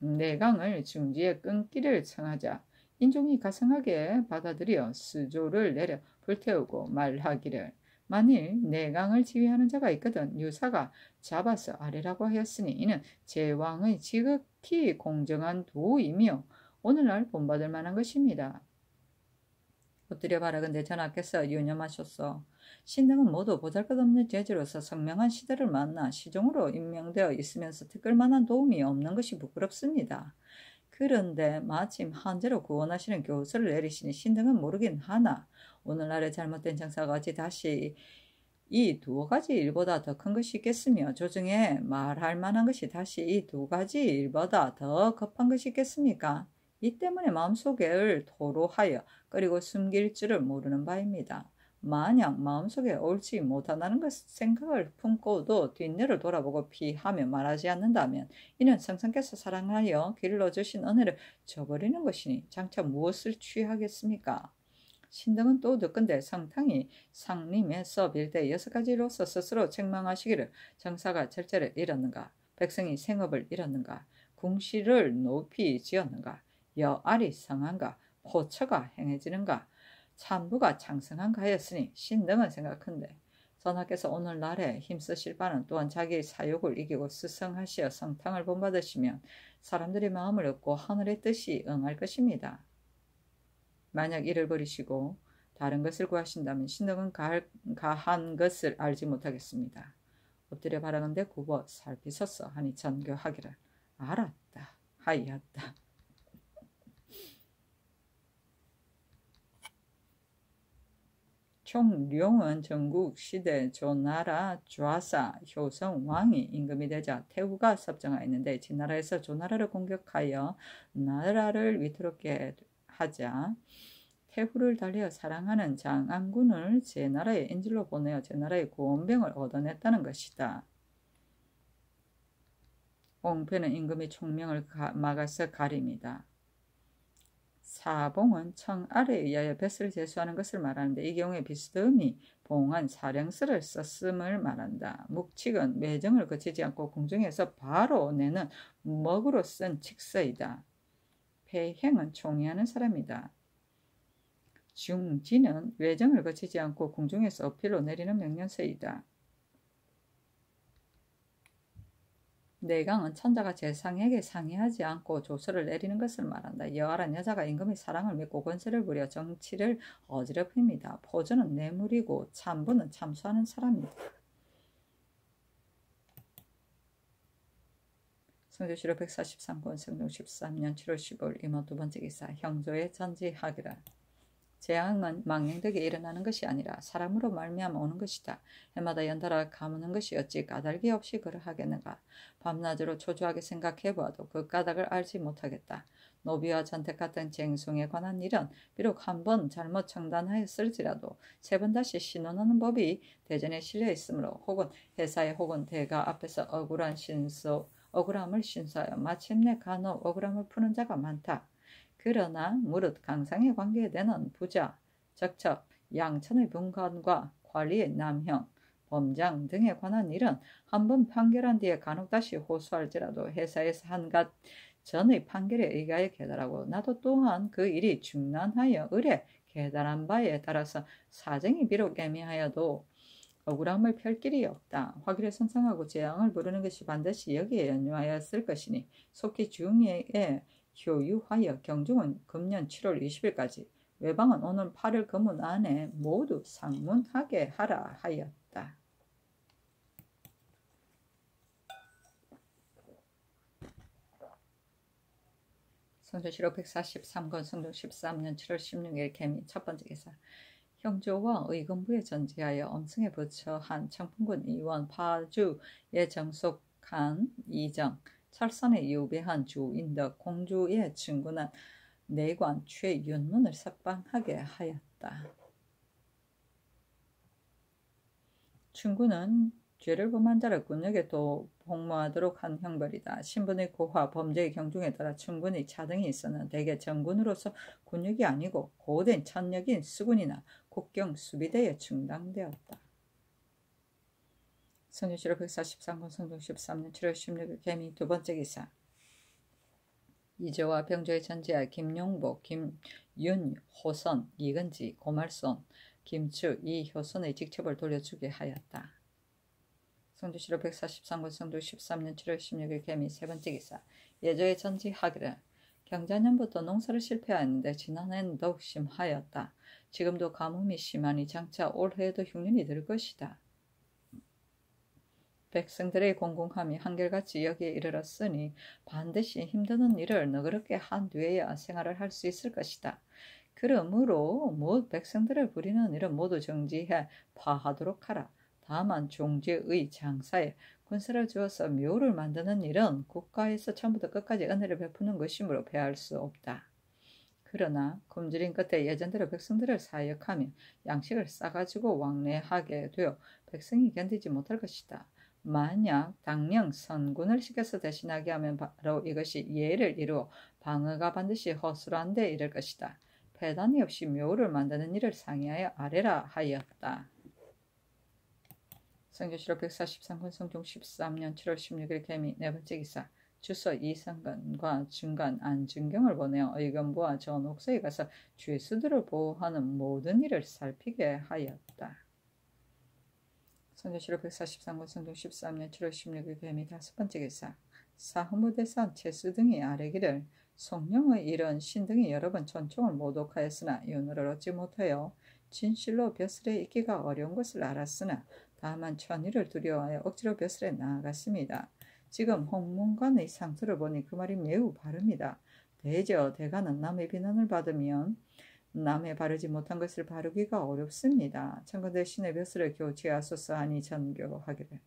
내강을 중지에 끊기를 청하자 인종이 가상하게 받아들여 수조를 내려 불태우고 말하기를 만일 내강을 지휘하는 자가 있거든 유사가 잡아서 아래라고 하였으니 이는 제왕의 지극히 공정한 도이며 오늘날 본받을 만한 것입니다. 엎드려 바라건대 전하께서 유념하셨소. 신등은 모두 보잘것없는 재주로서 성명한 시대를 만나 시종으로 임명되어 있으면서 특별만한 도움이 없는 것이 부끄럽습니다. 그런데 마침 한제로 구원하시는 교수를 내리시니 신등은 모르긴 하나 오늘날의 잘못된 정사가 어찌 다시 이 두 가지 일보다 더 큰 것이 있겠으며 조중에 말할 만한 것이 다시 이 두 가지 일보다 더 급한 것이 있겠습니까? 이 때문에 마음속을 토로하여 그리고 숨길 줄을 모르는 바입니다. 만약 마음속에 옳지 못하다는 것 생각을 품고도 뒷내를 돌아보고 피하며 말하지 않는다면 이는 성상께서 사랑하여 길러주신 은혜를 저버리는 것이니 장차 무엇을 취하겠습니까? 신등은 또 듣건대 성탕이 상림에서 빌대 6가지로서 스스로 책망하시기를 정사가 절제를 잃었는가, 백성이 생업을 잃었는가, 궁시를 높이 지었는가, 여알이 성한가, 포처가 행해지는가, 참부가 창성한가 하였으니 신등은 생각한데 전하께서 오늘날에 힘쓰실 바는 또한 자기의 사욕을 이기고 스승하시어 성탕을 본받으시면 사람들의 마음을 얻고 하늘의 뜻이 응할 것입니다. 만약 이를 버리시고 다른 것을 구하신다면 신등은 가한 것을 알지 못하겠습니다. 엎드려 바라건대 굽어 살피소서 하니 전교하기를 알았다 하였다. 총룡은 전국시대 조나라 좌사 효성 왕이 임금이 되자 태후가 섭정하였는데 진나라에서 조나라를 공격하여 나라를 위태롭게 하자 태후를 달리어 사랑하는 장안군을 제나라의 인질로 보내어 제나라의 구원병을 얻어냈다는 것이다. 옹패는 임금이 총명을 막아서 가립니다. 사봉은 청 아래에 의하여 뱃을 제수하는 것을 말하는데 이 경우에 비스듬히 봉한 사령스를 썼음을 말한다. 묵칙은 매정을 거치지 않고 궁중에서 바로 내는 먹으로 쓴 칙서이다. 폐행은 총애하는 사람이다. 중지는 외정을 거치지 않고 궁중에서 어필로 내리는 명령서이다. 내강은 천자가 제상에게 상의하지 않고 조서를 내리는 것을 말한다. 여아란 여자가 임금의 사랑을 믿고 권세를 부려 정치를 어지럽힙니다. 포전은 뇌물이고 참부는 참수하는 사람이다. 성조실록 143권 성종 13년 7월 15일 임원 두 번째 기사 형조의 전지하기라. 재앙은 망령되게 일어나는 것이 아니라 사람으로 말미암아 오는 것이다. 해마다 연달아 가무는 것이 어찌 까닭이 없이 그러하겠는가. 밤낮으로 초조하게 생각해보아도 그 까닭을 알지 못하겠다. 노비와 전택 같은 쟁송에 관한 일은 비록 한 번 잘못 청단하였을지라도 세 번 다시 신원하는 법이 대전에 실려 있으므로 혹은 회사에 혹은 대가 앞에서 억울함을 신소하여 마침내 간혹 억울함을 푸는 자가 많다. 그러나 무릇 강상에 관계되는 부자, 적첩, 양천의 분간과 관리의 남형, 범장 등에 관한 일은 한번 판결한 뒤에 간혹 다시 호소할지라도 회사에서 한갓 전의 판결에 의하여 계달하고 나도 또한 그 일이 중난하여 의뢰 계달한 바에 따라서 사정이 비록 애매하여도 억울함을 펼 길이 없다. 화기를 선상하고 재앙을 부르는 것이 반드시 여기에 연유하였을 것이니 속히 중의에 효유하여 경중은 금년 7월 20일까지 외방은 오는 8일 금운 안에 모두 상문하게 하라 하였다. 성조실록 143권 성종 13년 7월 16일 개미 첫 번째 기사 형조와 의금부에 전지하여 엄승에 부처한 청풍군 의원 파주에 정속한 이정 철선에 유배한 주인덕 공주의 친구는 내관 최윤문을 석방하게 하였다. 친구는 죄를 범한 자를 군역에 또 복무하도록 한 형벌이다. 신분의 고화, 범죄의 경중에 따라 충분히 차등이 있어는 대개 정군으로서 군역이 아니고 고된 천역인 수군이나 국경 수비대에 충당되었다. 성조실록 143권 성종 13년 7월 16일 개미 두 번째 기사 이조와 병조의 전지하 김용복, 김윤, 호선, 이근지, 고말손, 김추, 이효선의 직첩을 돌려주게 하였다. 성조실록 143권 성종 13년 7월 16일 개미 세 번째 기사 예조의 전지하기를 평자년부터 농사를 실패하였는데 지난해는 더욱 심하였다. 지금도 가뭄이 심하니 장차 올해에도 흉년이 들 것이다. 백성들의 공공함이 한결같이 여기에 이르렀으니 반드시 힘드는 일을 너그럽게 한 뒤에야 생활을 할 수 있을 것이다. 그러므로 모든 백성들을 부리는 일은 모두 정지해 파하도록 하라. 다만 종지의 장사에 군사를 주어서 묘를 만드는 일은 국가에서 처음부터 끝까지 은혜를 베푸는 것이므로 패할 수 없다. 그러나 굶주린 끝에 예전대로 백성들을 사역하며 양식을 싸가지고 왕래하게 되어 백성이 견디지 못할 것이다. 만약 당령 선군을 시켜서 대신하게 하면 바로 이것이 예를 이루어 방어가 반드시 허술한 데 이를 것이다. 배단이 없이 묘를 만드는 일을 상의하여 아래라 하였다. 성교시록 143권 성종 13년 7월 16일 개미 네 번째 기사. 주서 이성근과 중간 안중경을 보내어 의견부와 전옥서에 가서 죄수들을 보호하는 모든 일을 살피게 하였다. 성교시록 143권 성종 13년 7월 16일 개미 다섯 번째 기사. 사흐무대산 채수 등이 아뢰기를 성령의 일은 신등이 여러 번 전총을 모독하였으나 윤호를 얻지 못하여 진실로 벼슬에 있기가 어려운 것을 알았으나 다만 천의를 두려워하여 억지로 벼슬에 나아갔습니다. 지금 홍문관의 상투를 보니 그 말이 매우 바릅니다. 대저 대가는 남의 비난을 받으면 남의 바르지 못한 것을 바르기가 어렵습니다. 청건대 신의 벼슬을 교체하소서 하니 전교하기를.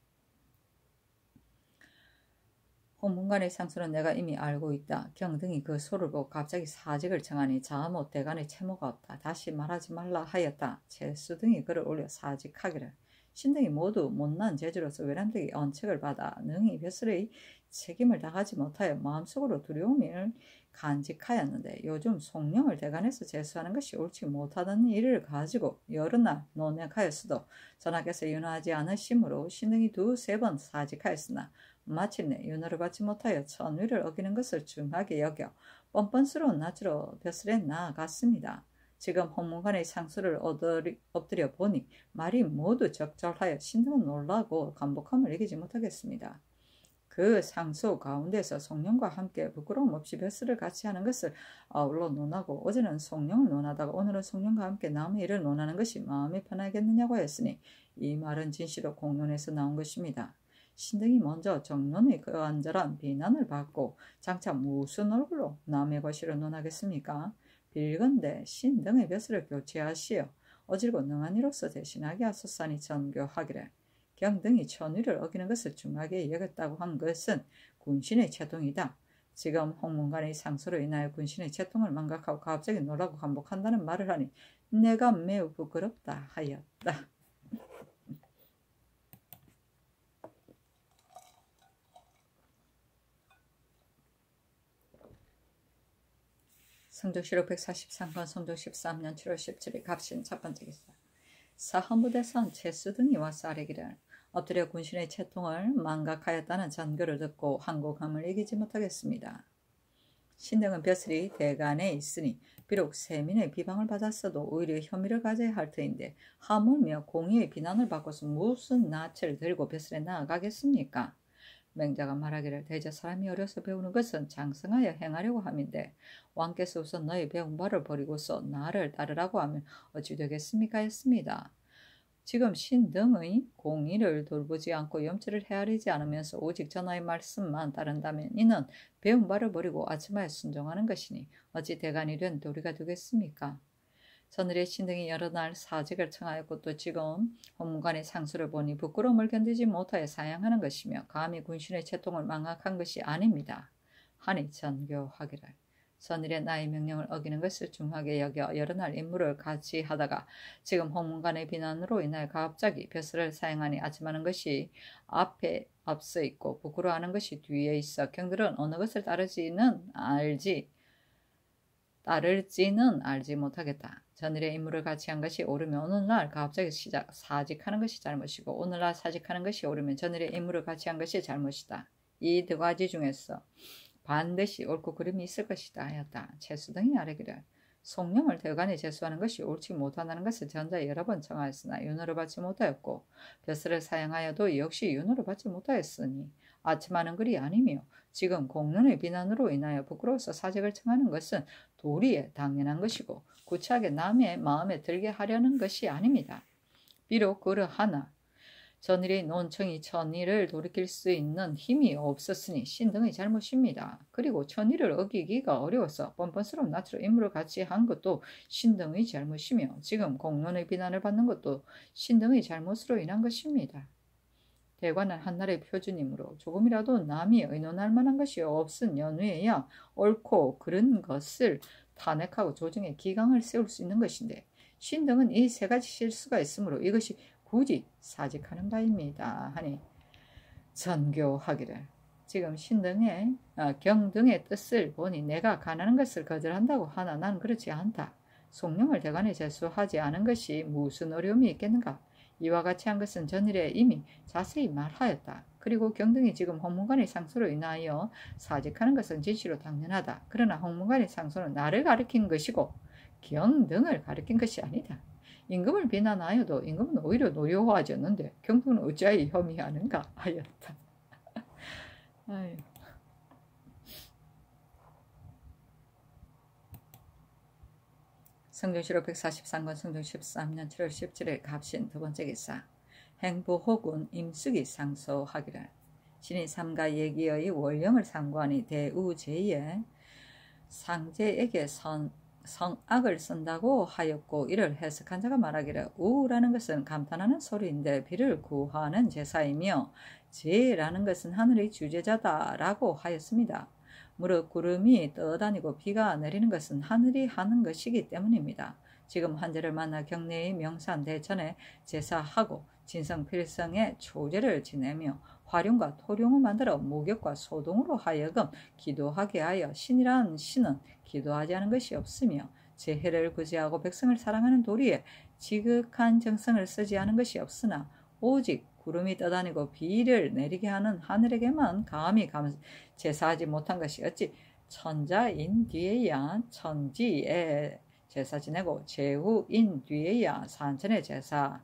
홍문관의 상수는 내가 이미 알고 있다. 경등이 그 소를 보고 갑자기 사직을 청하니 자못 대간의 채모가 없다. 다시 말하지 말라 하였다. 채수 등이 그를 올려 사직하기를. 신등이 모두 못난 재주로서 외람되게 언책을 받아 능히 벼슬의 책임을 다하지 못하여 마음속으로 두려움을 간직하였는데 요즘 송령을 대간에서 제수하는 것이 옳지 못하다는 일을 가지고 여러 날 논의하였어도 전하께서 윤호하지 않으심으로 신등이 두세 번 사직하였으나 마침내 윤호를 받지 못하여 천위를 어기는 것을 중하게 여겨 뻔뻔스러운 낯으로 벼슬에 나아갔습니다. 지금 홍문관의 상수를 엎드려 보니 말이 모두 적절하여 신등은 놀라고 감복함을 이기지 못하겠습니다. 그 상수 가운데서 송령과 함께 부끄러움 없이 벼슬을 같이 하는 것을 아울러 논하고 어제는 송령을 논하다가 오늘은 송령과 함께 남의 일을 논하는 것이 마음이 편하겠느냐고 하였으니 이 말은 진실로 공론에서 나온 것입니다. 신등이 먼저 정론의 그 안절한 비난을 받고 장차 무슨 얼굴로 남의 것이를 논하겠습니까? 빌건대 신등의 벼슬을 교체하시어 어질고 능한 이로서 대신하게 하소서니 전교하기를. 경등이 천위를 어기는 것을 중하게 여겼다고 한 것은 군신의 채통이다. 지금 홍문관의 상소로 인하여 군신의 채통을 망각하고 갑자기 놀라고 감복한다는 말을 하니 내가 매우 부끄럽다 하였다. 성조시록 143권 성조 13년 7월 17일 갑신 첫 번째 기사. 사헌부대선 채수 등이 와서 아뢰기를 엎드려 군신의 채통을 망각하였다는 전교를 듣고 항곡함을 이기지 못하겠습니다. 신등은 벼슬이 대간에 있으니 비록 세민의 비방을 받았어도 오히려 혐의를 가져야 할 터인데 하물며 공의의 비난을 받고서 무슨 낯을 들고 벼슬에 나아가겠습니까? 맹자가 말하기를 대저 사람이 어려서 배우는 것은 장성하여 행하려고 함인데 왕께서 우선 너희 배운 바를 버리고서 나를 따르라고 하면 어찌 되겠습니까 했습니다. 지금 신등의 공의를 돌보지 않고 염치를 헤아리지 않으면서 오직 전하의 말씀만 따른다면 이는 배운 바를 버리고 아침하에 순종하는 것이니 어찌 대간이 된 도리가 되겠습니까? 전일의 신등이 여러 날 사직을 청하였고 또 지금 홍문관의 상수를 보니 부끄러움을 견디지 못하여 사양하는 것이며 감히 군신의 채통을 망각한 것이 아닙니다. 하니 전교하기를. 전일의 나의 명령을 어기는 것을 중하게 여겨 여러 날 임무를 같이 하다가 지금 홍문관의 비난으로 인하여 갑자기 벼슬을 사용하니 아침하는 것이 앞에 앞서 있고 부끄러워하는 것이 뒤에 있어 경들은 어느 것을 따를지는 알지 못하겠다. 전일의 임무를 같이 한 것이 옳으면 오늘날 갑자기 사직하는 것이 잘못이고 오늘날 사직하는 것이 옳으면 전일의 임무를 같이 한 것이 잘못이다. 이 두 가지 중에서 반드시 옳고 그름이 있을 것이다 하였다. 채수 등이 아뢰기를 송령을 대간에 제수하는 것이 옳지 못하다는 것을 전자에 여러 번 청하였으나 윤호를 받지 못하였고 벼슬을 사용하여도 역시 윤호를 받지 못하였으니 아첨하는 글이 아니며 지금 공론의 비난으로 인하여 부끄러워서 사직을 청하는 것은 도리에 당연한 것이고 구차하게 남의 마음에 들게 하려는 것이 아닙니다. 비록 그러하나 전일의 논청이 천일을 돌이킬 수 있는 힘이 없었으니 신등의 잘못입니다. 그리고 천일을 어기기가 어려워서 뻔뻔스러운 낯으로 임무를 같이 한 것도 신등의 잘못이며 지금 공론의 비난을 받는 것도 신등의 잘못으로 인한 것입니다. 대관은 한나라의 표준이므로 조금이라도 남이 의논할 만한 것이 없은 연후에야 옳고 그른 것을 탄핵하고 조정에 기강을 세울 수 있는 것인데 신등은 이 세 가지 실수가 있으므로 이것이 굳이 사직하는 바입니다. 하니 전교하기를 지금 신등의 경등의 뜻을 보니 내가 가난한 것을 거절한다고 하나 나는 그렇지 않다. 송룡을 대관에 제수하지 않은 것이 무슨 어려움이 있겠는가. 이와 같이 한 것은 전일에 이미 자세히 말하였다. 그리고 경등이 지금 홍문관의 상소로 인하여 사직하는 것은 진시로 당연하다. 그러나 홍문관의 상소는 나를 가리킨 것이고 경등을 가리킨 것이 아니다. 임금을 비난하여도 임금은 오히려 노여워하지 않는데 경등은 어찌하여 혐의하는가 하였다. 성종실록 143권 성종 13년 7월 17일 갑신 두 번째 기사 행보호군 임숙이 상소하기를 신이 삼가 예기의 월령을 상관이 대우제에 상제에게 성악을 쓴다고 하였고 이를 해석한 자가 말하기를 우라는 것은 감탄하는 소리인데 비를 구하는 제사이며 제라는 것은 하늘의 주제자다라고 하였습니다. 무릇 구름이 떠다니고 비가 내리는 것은 하늘이 하는 것이기 때문입니다. 지금 한제를 만나 경내의 명산 대천에 제사하고 진성필성에 초제를 지내며 화룡과 토룡을 만들어 목욕과 소동으로 하여금 기도하게 하여 신이란 신은 기도하지 않은 것이 없으며 재해를 구제하고 백성을 사랑하는 도리에 지극한 정성을 쓰지 않은 것이 없으나 오직 구름이 떠다니고 비를 내리게 하는 하늘에게만 감히 제사하지 못한 것이 어찌 천자인 뒤에야 천지에 제사 지내고 제후인 뒤에야 산천에 제사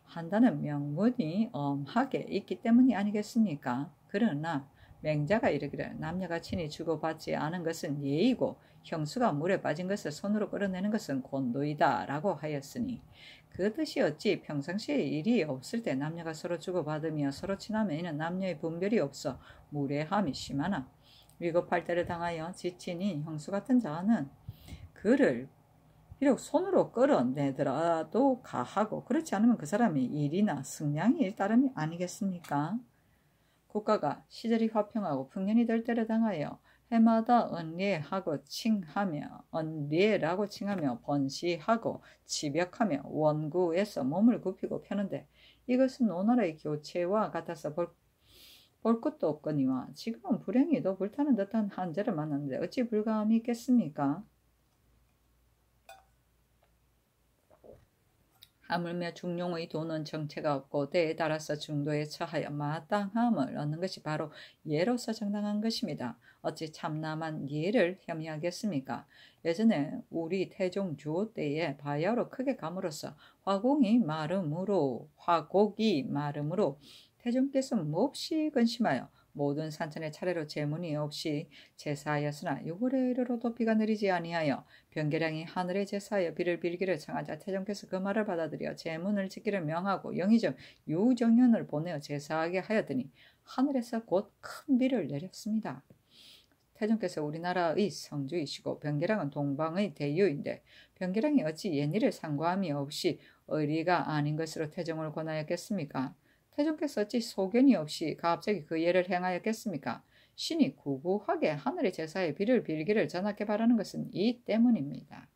한다는 명분이 엄하게 있기 때문이 아니겠습니까? 그러나 맹자가 이르기를 남녀가 친히 주고받지 않은 것은 예의고 형수가 물에 빠진 것을 손으로 끌어내는 것은 권도이다 라고 하였으니 그 뜻이 어찌 평상시에 일이 없을 때 남녀가 서로 주고받으며 서로 친하면 이는 남녀의 분별이 없어 무례함이 심하나 위급할 때를 당하여 지친인 형수 같은 자는 그를 비록 손으로 끌어내더라도 가하고 그렇지 않으면 그 사람이 일이나 승량이 따름이 아니겠습니까? 국가가 시절이 화평하고 풍년이 될 때를 당하여 해마다 언례하고 칭하며 언례라고 칭하며 번시하고 치벽하며 원구에서 몸을 굽히고 펴는데 이것은 오나라의 교체와 같아서 볼 것도 없거니와 지금은 불행히도 불타는 듯한 한제를 만났는데 어찌 불가함이 있겠습니까? 하물며 중용의 도는 정체가 없고 때에 따라서 중도에 처하여 마땅함을 얻는 것이 바로 예로서 정당한 것입니다. 어찌 참남한 예를 혐의하겠습니까? 예전에 우리 태종 주호 때에 바야로 크게 감으로써 화곡이 마름으로 태종께서 몹시 근심하여 모든 산천에 차례로 제문이 없이 제사하였으나 6월에 이르러도 비가 내리지 아니하여 변계량이 하늘에 제사하여 비를 빌기를 청하자 태종께서 그 말을 받아들여 제문을 짓기를 명하고 영의정 유정현을 보내어 제사하게 하였더니 하늘에서 곧 큰 비를 내렸습니다. 태종께서 우리나라의 성주이시고 변계량은 동방의 대유인데 변계량이 어찌 옛일을 상고함이 없이 의리가 아닌 것으로 태종을 권하였겠습니까? 태종께서 어찌 소견이 없이 갑자기 그 예를 행하였겠습니까? 신이 구구하게 하늘의 제사에 비를 빌기를 전하게 바라는 것은 이 때문입니다.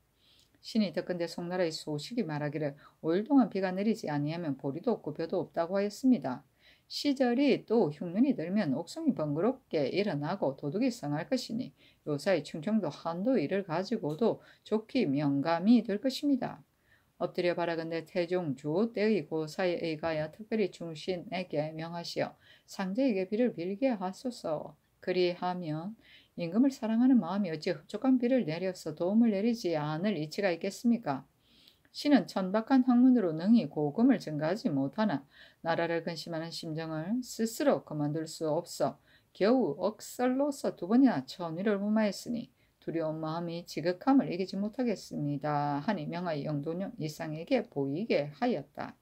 신이 듣건대 송나라의 소식이 말하기를 5일 동안 비가 내리지 아니하면 보리도 없고 벼도 없다고 하였습니다. 시절이 또 흉년이 들면 옥송이 번거롭게 일어나고 도둑이 성할 것이니 요사이 충청도 한도 일을 가지고도 좋기 명감이 될 것입니다. 엎드려 바라건대 태종 주호 때의 고사에 의하여 특별히 중신에게 명하시어 상제에게 비를 빌게 하소서. 그리하면 임금을 사랑하는 마음이 어찌 흡족한 비를 내려서 도움을 내리지 않을 이치가 있겠습니까? 신은 천박한 학문으로 능히 고금을 증가하지 못하나 나라를 근심하는 심정을 스스로 그만둘 수 없어 겨우 억설로서 2번이나 천위를 무마했으니 두려운 마음이 지극함을 이기지 못하겠습니다 하니 명하여 영도령 이상에게 보이게 하였다.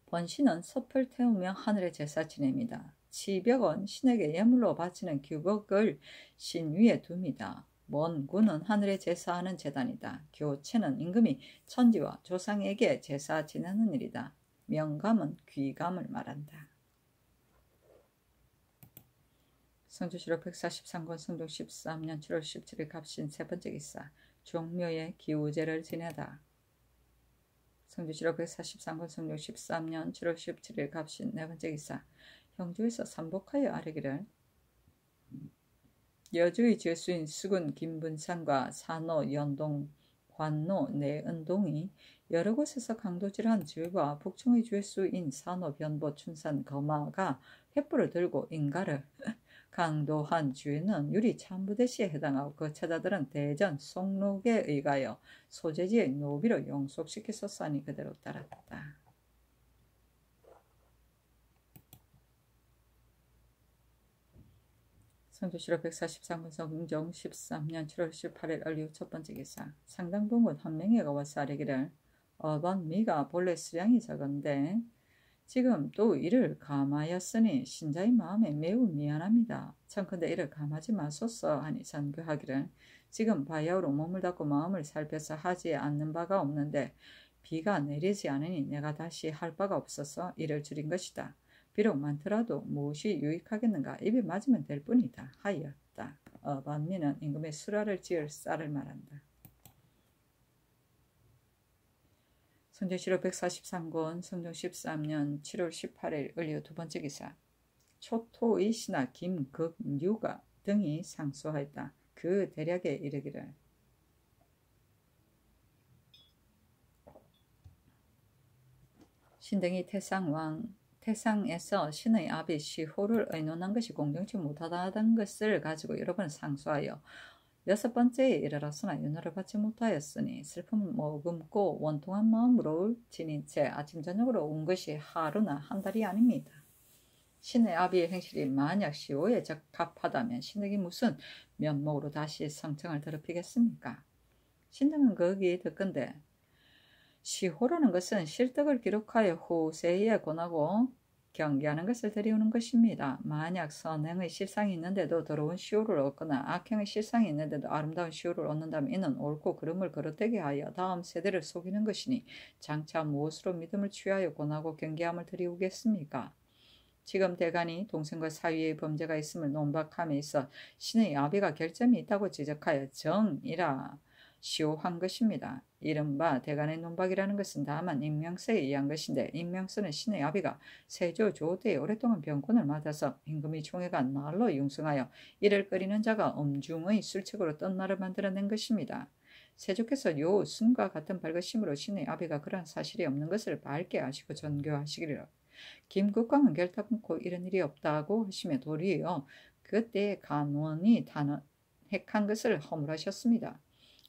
번신은 섭을 태우며 하늘에 제사 지냅니다. 치벽은 신에게 예물로 바치는 규격을 신 위에 둡니다. 먼군은 하늘에 제사하는 제단이다. 교체는 임금이 천지와 조상에게 제사 지내는 일이다. 명감은 귀감을 말한다. 성주시록 143권 성종 13년 7월 17일 갑신 세 번째 기사 종묘에 기우제를 지내다. 성주시록 143권 성종 13년 7월 17일 갑신 네 번째 기사 형주에서 삼복하여 아뢰기를 여주의 죄수인 수군 김분산과 산호 연동 관노 내은동이 여러 곳에서 강도질한 죄와 북청의 죄수인 산호 변보 춘산 거마가 횃불을 들고 인가를 강도한 죄는 유리 참부대시에 해당하고 그 처자들은 대전 송록에 의하여 소재지의 노비로 용속시켰었으니 그대로 따랐다. 성주시록 143권 성종 13년 7월 18일 얼류 첫 번째 기사 상당봉군 한명회가 와서 아뢰기를 어반 미가 본래 수량이 적은데 지금 또 이를 감하였으니 신자의 마음에 매우 미안합니다. 청컨대 이를 감하지 마소서 하니 전교하기를 지금 바야흐로 몸을 닫고 마음을 살펴서 하지 않는 바가 없는데 비가 내리지 않으니 내가 다시 할 바가 없어서 이를 줄인 것이다. 비록 많더라도 무엇이 유익하겠는가 입에 맞으면 될 뿐이다 하였다. 반미는 임금의 수라를 지을 쌀을 말한다. 성종시록 143권 성종 13년 7월 18일 을류 두 번째 기사 초토의 신하 김극유가 등이 상소하였다. 그 대략에 이르기를 신등이 태상에서 신의 아비 시호를 의논한 것이 공정치 못하다는 것을 가지고 여러 번 상소하여 6번째에 이르렀으나 윤호를 받지 못하였으니 슬픔을 머금고 원통한 마음으로 지닌 채 아침 저녁으로 온 것이 하루나 한 달이 아닙니다. 신의 아비의 행실이 만약 시호에 적합하다면 신등이 무슨 면목으로 다시 성청을 더럽히겠습니까? 신등은 거기 듣건대 시호라는 것은 실덕을 기록하여 후세에 권하고 경계하는 것을 들이우는 것입니다. 만약 선행의 실상이 있는데도 더러운 시호를 얻거나 악행의 실상이 있는데도 아름다운 시호를 얻는다면 이는 옳고 그름을 거릇되게 하여 다음 세대를 속이는 것이니 장차 무엇으로 믿음을 취하여 권하고 경계함을 들이우겠습니까? 지금 대간이 동생과 사위의 범죄가 있음을 논박함에 있어 신의 아비가 결점이 있다고 지적하여 정이라 시호한 것입니다. 이른바 대간의 논박이라는 것은 다만 임명서에 의한 것인데 임명서는 신의 아비가 세조 조대에 오랫동안 병권을 맡아서 임금의 총애가 날로 융성하여 이를 끓이는 자가 엄중의 술책으로 떴나를 만들어낸 것입니다. 세조께서 요 순과 같은 밝으심으로 신의 아비가 그러한 사실이 없는 것을 밝게 아시고 전교하시기를 김국광은 결단코 이런 일이 없다고 하시며 도리어 그때 간원이 단언핵한 것을 허물하셨습니다.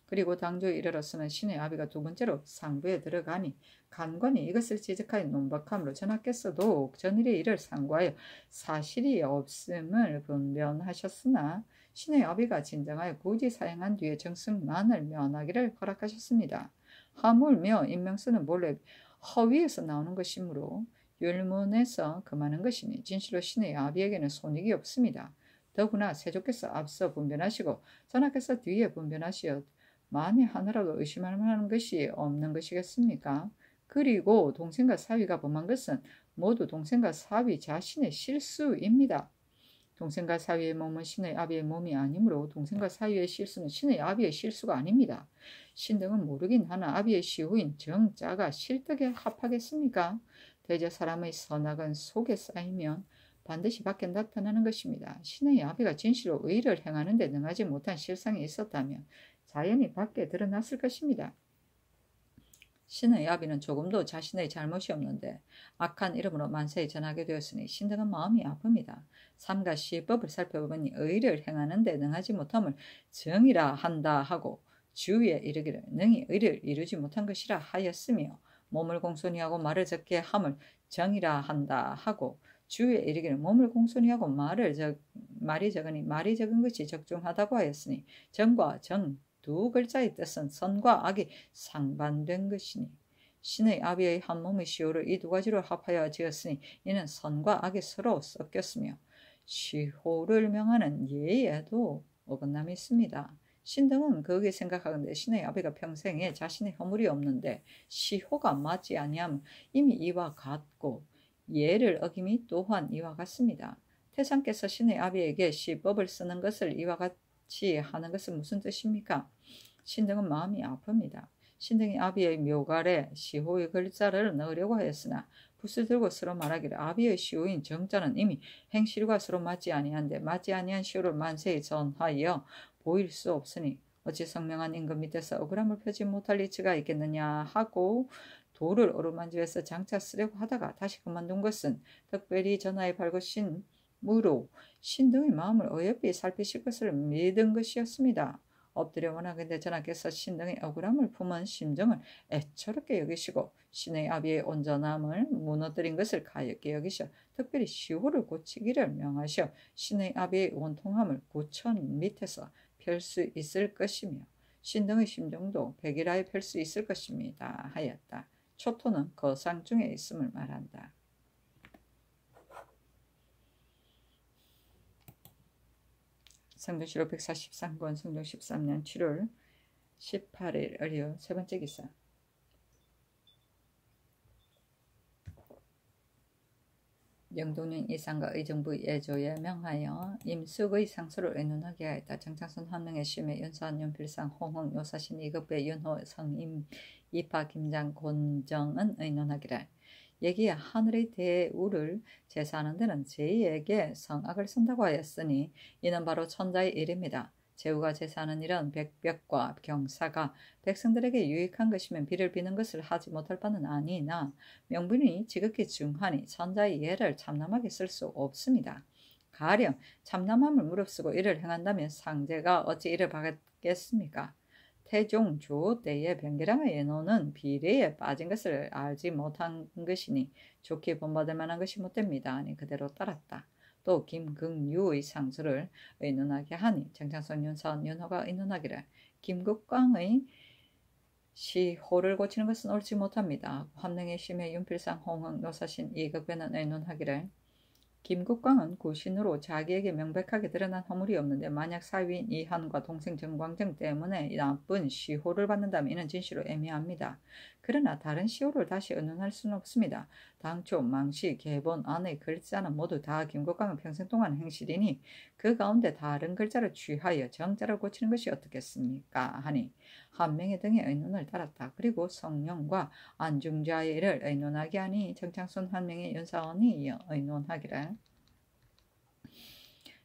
그리고 당조에 이르렀으면 신의 아비가 두 번째로 상부에 들어가니 간관이 이것을 지적하여 논박함으로 전하께서도 전일의 일을 상고하여 사실이 없음을 분변하셨으나 신의 아비가 진정하여 굳이 사행한 뒤에 정승만을 면하기를 허락하셨습니다. 하물며 임명서는 본래 허위에서 나오는 것이므로 율문에서 금하는 것이니 진실로 신의 아비에게는 손익이 없습니다. 더구나 세조께서 앞서 분변하시고 전하께서 뒤에 분변하시어 만에 하나라도 의심할 만한 것이 없는 것이겠습니까? 그리고 동생과 사위가 범한 것은 모두 동생과 사위 자신의 실수입니다. 동생과 사위의 몸은 신의 아비의 몸이 아니므로 동생과 사위의 실수는 신의 아비의 실수가 아닙니다. 신등은 모르긴 하나 아비의 시후인 정자가 실덕에 합하겠습니까? 대저 사람의 선악은 속에 쌓이면 반드시 밖에 나타나는 것입니다. 신의 아비가 진실로 의를 행하는 데 능하지 못한 실상이 있었다면 자연히 밖에 드러났을 것입니다. 신의 아비는 조금도 자신의 잘못이 없는데 악한 이름으로 만세에 전하게 되었으니 신등은 마음이 아픕니다. 삼가 시법을 살펴보니 의를 행하는 데 능하지 못함을 정이라 한다 하고 주위에 이르기를 능히 의를 이루지 못한 것이라 하였으며 몸을 공손히 하고 말을 적게 함을 정이라 한다 하고 주에 이르기를 몸을 공손히 하고 말이 적은 것이 적중하다고 하였으니 정과 정 두 글자의 뜻은 선과 악이 상반된 것이니 신의 아비의 한 몸의 시호를 이 두 가지로 합하여 지었으니 이는 선과 악이 서로 섞였으며 시호를 명하는 예에도 어긋남이 있습니다. 신등은 그에게 생각하건대 신의 아비가 평생에 자신의 허물이 없는데 시호가 맞지 아니하면 이미 이와 같고 예를 어김이 또한 이와 같습니다. 태상께서 신의 아비에게 시법을 쓰는 것을 이와 같이 하는 것은 무슨 뜻입니까? 신등은 마음이 아픕니다. 신등이 아비의 묘갈에 시호의 글자를 넣으려고 하였으나 붓을 들고 서로 말하기를 아비의 시호인 정자는 이미 행실과 서로 맞지 아니한데 맞지 아니한 시호를 만세히 전하여 보일 수 없으니 어찌 성명한 임금 밑에서 억울함을 펴지 못할 이치가 있겠느냐 하고 돌을 어루만지에서 장차 쓰려고 하다가 다시 그만둔 것은 특별히 전하에 밝으심으로 신등의 마음을 어여삐 살피실 것을 믿은 것이었습니다. 엎드려 원하건대 전하께서 신등의 억울함을 품은 심정을 애처롭게 여기시고 신의 아비의 온전함을 무너뜨린 것을 가엾게 여기셔 특별히 시호를 고치기를 명하셔 신의 아비의 원통함을 구천 밑에서 펼 수 있을 것이며 신등의 심정도 백일하에 펼 수 있을 것입니다 하였다. 초토는 거상 중에 있음을 말한다. 성조실록 143권 성종 13년 7월 18일 을요 세 번째 기사. 영동령 이상과 의정부 예조에 명하여 임숙의 상소를 의논하게 하였다. 정창순 한명의 심의 윤서한 윤필상 홍흥 요사신 이급배 윤호 성임 이파 김장 곤정은 의논하기를 여기에 하늘의 대우를 제사하는 데는 제에게 성악을 쓴다고 하였으니 이는 바로 천자의 일입니다. 제후가 제사하는 일은 백벽과 경사가 백성들에게 유익한 것이면 비를 비는 것을 하지 못할 바는 아니나 명분이 지극히 중하니 천자의 예를 참남하게 쓸 수 없습니다. 가령 참남함을 무릅쓰고 이를 행한다면 상제가 어찌 이를 받겠습니까? 태종 조 때의 변계량의 예노는 비례에 빠진 것을 알지 못한 것이니 좋게 본받을 만한 것이 못됩니다. 아니 그대로 따랐다. 또 김긍유의 상수를 의논하게 하니 정창선 윤사원 윤호가 의논하기를 김국광의 시호를 고치는 것은 옳지 못합니다. 함능의 심의 윤필상 홍흥 노사신 이극배는 의논하기를 김국광은 고신으로 자기에게 명백하게 드러난 허물이 없는데 만약 사위인 이한과 동생 정광정 때문에 나쁜 시호를 받는다면 이는 진실로 애매합니다. 그러나 다른 시호를 다시 의논할 수는 없습니다. 당초, 망시, 계본, 안의 글자는 모두 다 김국광은 평생 동안 행실이니 그 가운데 다른 글자를 취하여 정자를 고치는 것이 어떻겠습니까? 하니 한명의 등의 의논을 따랐다. 그리고 성령과 안중자의 일을 의논하게 하니 정창순 한명의 윤사원이 의논하기를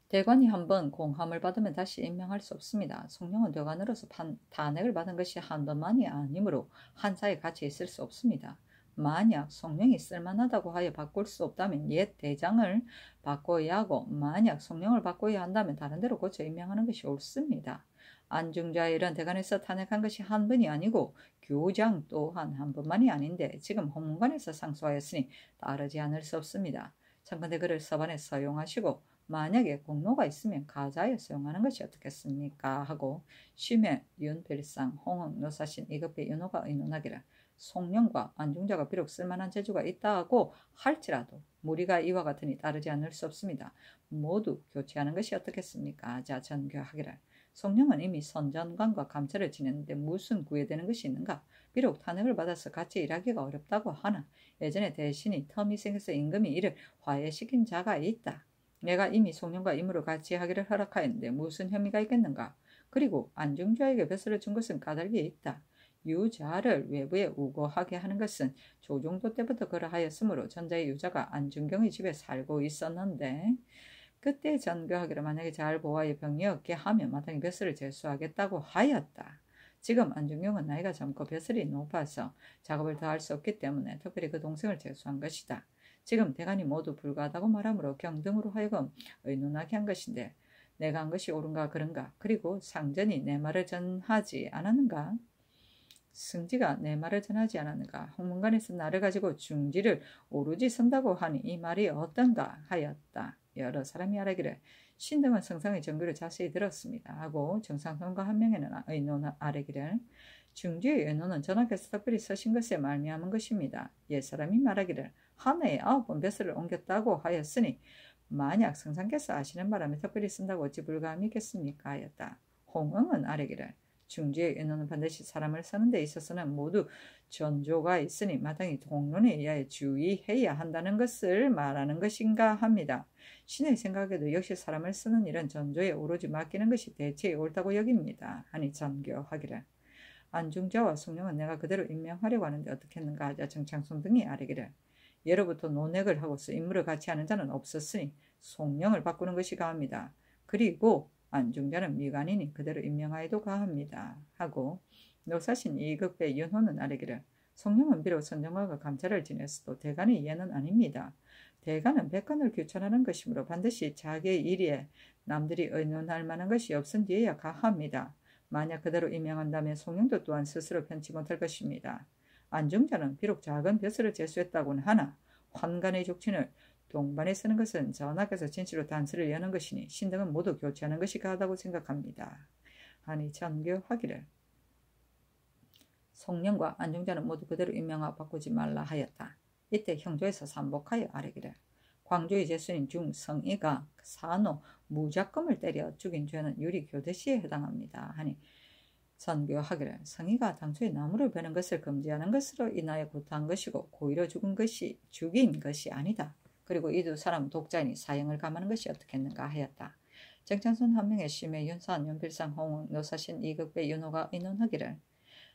대관이 한번 공함을 받으면 다시 임명할 수 없습니다. 성령은 대관으로서 단액을 받은 것이 한 번만이 아니므로 한사에 같이 있을 수 없습니다. 만약 성령이 쓸만하다고 하여 바꿀 수 없다면 옛 대장을 바꿔야 하고 만약 성령을 바꿔야 한다면 다른 데로 고쳐 임명하는 것이 옳습니다. 안중자의 일은 대관에서 탄핵한 것이 한 번이 아니고 교장 또한 한 번만이 아닌데 지금 헌문관에서 상소하였으니 따르지 않을 수 없습니다. 참건대 그를 서반에 서용하시고 만약에 공로가 있으면 가자에 사용하는 것이 어떻겠습니까? 하고 심해 윤필상 홍흥 노사신 이급배 윤호가 의논하기를 송령과 안중자가 비록 쓸만한 재주가 있다 하고 할지라도 무리가 이와 같으니 따르지 않을 수 없습니다. 모두 교체하는 것이 어떻겠습니까? 자 전교하기를 송령은 이미 선전관과 감찰을 지냈는데 무슨 구애되는 것이 있는가? 비록 탄핵을 받아서 같이 일하기가 어렵다고 하나 예전에 대신이 텀이 생겨서 임금이 이를 화해시킨 자가 있다. 내가 이미 송령과 임무를 같이 하기를 허락하였는데 무슨 혐의가 있겠는가? 그리고 안중자에게 벼슬을 준 것은 까닭이 있다. 유자를 외부에 우거하게 하는 것은 조종도 때부터 그러하였으므로 전자의 유자가 안중경의 집에 살고 있었는데 그때 전교하기를 만약에 잘 보아의 병이 없게 하면 마땅히 벼슬을 제수하겠다고 하였다. 지금 안중경은 나이가 젊고 벼슬이 높아서 작업을 더 할 수 없기 때문에 특별히 그 동생을 제수한 것이다. 지금 대간이 모두 불가하다고 말하므로 경등으로 하여금 의논하게 한 것인데 내가 한 것이 옳은가 그런가? 그리고 상전이 내 말을 전하지 않았는가? 승지가 내 말을 전하지 않았는가? 홍문관에서 나를 가지고 중지를 오로지 쓴다고 하니 이 말이 어떤가 하였다. 여러 사람이 아뢰기를 신등은 성상의 정규를 자세히 들었습니다. 하고 정상선과 한 명에는 의논 아뢰기를 중지의 의논은 전하께서 특별히 서신 것에 말미암은 것입니다. 옛사람이 말하기를 한 해에 9번 벼슬을 옮겼다고 하였으니 만약 성상께서 아시는 바람에 특별히 쓴다고 어찌 불가함이겠습니까? 하였다. 홍응은 아뢰기를 중지의 의논은 반드시 사람을 쓰는 데 있어서는 모두 전조가 있으니 마땅히 공론에 의하여 주의해야 한다는 것을 말하는 것인가 합니다. 신의 생각에도 역시 사람을 쓰는 일은 전조에 오로지 맡기는 것이 대체에 옳다고 여깁니다. 하니 전교하기를 안중자와 송룡은 내가 그대로 임명하려고 하는데 어떻겠는가 하자 정창순 등이 아뢰기를 예로부터 논액을 하고서 임무를 같이 하는 자는 없었으니 송룡을 바꾸는 것이 가합니다. 그리고 안중자는 미관이니 그대로 임명하여도 가합니다. 하고 노사신 이극배 윤호는 아뢰기를 송룡은 비록 선정관과 감찰을 지냈어도 대간의 예는 아닙니다. 대간은 백관을 규천하는 것이므로 반드시 자기의 일에 남들이 의논할 만한 것이 없은 뒤에야 가합니다. 만약 그대로 임명한다면 송룡도 또한 스스로 편치 못할 것입니다. 안중자는 비록 작은 벼슬을 제수했다고는 하나 환관의 족친을 동반에 쓰는 것은 전하께서 진실로 단서를 여는 것이니 신등은 모두 교체하는 것이 가하다고 생각합니다. 하니 전교하기를 송룡과 안중자는 모두 그대로 임명하고 바꾸지 말라 하였다. 이때 형조에서 삼복하여 아뢰기를 광주의 제수인 중성이가 산호 무작금을 때려 죽인 죄는 유리교대시에 해당합니다. 하니 전교하기를 성의가 당초에 나무를 베는 것을 금지하는 것으로 인하여 구타한 것이고 고의로 죽인 것이 아니다. 그리고 이 두 사람 독자이니 사형을 감하는 것이 어떻겠는가 하였다. 정창순 한 명의 심해 윤산 윤필상 홍웅 노사신 이극배 윤호가 의논하기를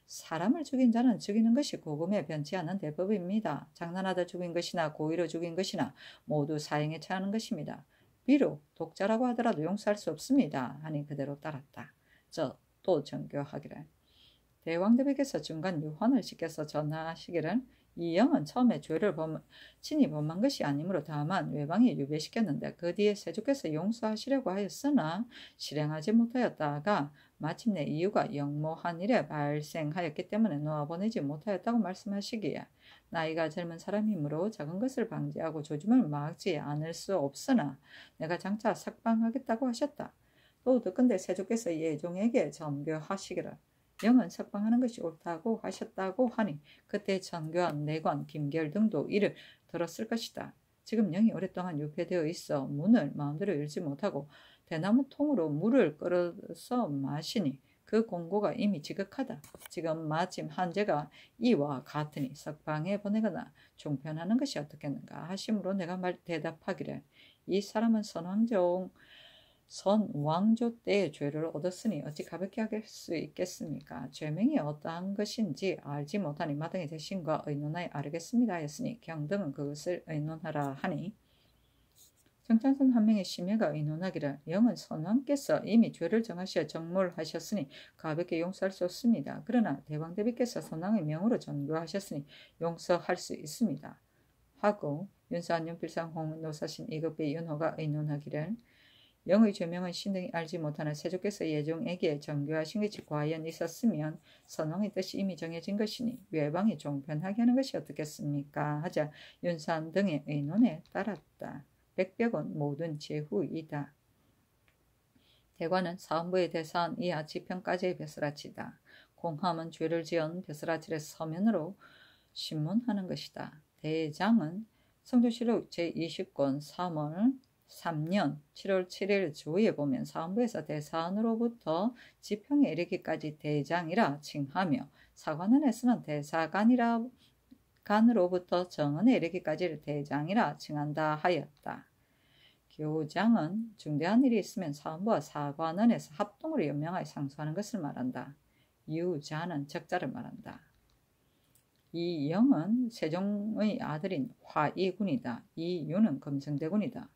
사람을 죽인 자는 죽이는 것이 고금에 변치 않는 대법입니다. 장난하다 죽인 것이나 고의로 죽인 것이나 모두 사형에 처하는 것입니다. 비록 독자라고 하더라도 용서할 수 없습니다. 하니 그대로 따랐다. 또 전교하기를 대왕대백에서 중간 유환을 시켜서 전하시기를 이 영은 처음에 죄를 친히 범한 것이 아니므로 다만 외방이 유배시켰는데 그 뒤에 세조께서 용서하시려고 하였으나 실행하지 못하였다가 마침내 이유가 영모한 일에 발생하였기 때문에 놓아보내지 못하였다고 말씀하시기에 나이가 젊은 사람이므로 작은 것을 방지하고 조짐을 막지 않을 수 없으나 내가 장차 석방하겠다고 하셨다. 또 듣건대 세조께서 예종에게 전교하시기를 영은 석방하는 것이 옳다고 하셨다고 하니 그때 전교한 내관 김결 등도 이를 들었을 것이다. 지금 영이 오랫동안 유폐되어 있어 문을 마음대로 열지 못하고 대나무 통으로 물을 끓여서 마시니 그 공고가 이미 지극하다. 지금 마침 한제가 이와 같으니 석방해 보내거나 종편하는 것이 어떻겠는가 하심으로 내가 대답하기를 이 사람은 선왕조 때의 죄를 얻었으니 어찌 가볍게 할 수 있겠습니까? 죄명이 어떠한 것인지 알지 못하니 마땅히 대신과 의논하여 아뢰겠습니다 하였으니 경등은 그것을 의논하라 하니 정창순 한 명의 심해가 의논하기를 영은 선왕께서 이미 죄를 정하시어 정몰하셨으니 가볍게 용서할 수 없습니다. 그러나 대왕대비께서 선왕의 명으로 전교하셨으니 용서할 수 있습니다. 하고 윤사한 윤필상 홍 노사신 이급배 윤호가 의논하기를 영의 죄명은 신등이 알지 못하는 세조께서 예종에게 전교하신 것이 과연 있었으면 선왕의 뜻이 이미 정해진 것이니 외방이 종편하게 하는 것이 어떻겠습니까? 하자 윤산 등의 의논에 따랐다. 백벽은 모든 제후이다. 대관은 사헌부의 대사한 이하 지편까지의 벼슬아치다. 공함은 죄를 지은 벼슬아치를 서면으로 신문하는 것이다. 대장은 성조실록 제20권 3월 3년 7월 7일 조에 보면 사헌부에서 대사관으로부터 지평에 이르기까지 대장이라 칭하며 사관원에서는 대사관으로부터 정원에 이르기까지를 대장이라 칭한다 하였다. 교장은 중대한 일이 있으면 사헌부와 사관원에서 합동으로 연명하여 상소하는 것을 말한다. 유자는 적자를 말한다. 이 영은 세종의 아들인 화이군이다. 이 유는 금성대군이다.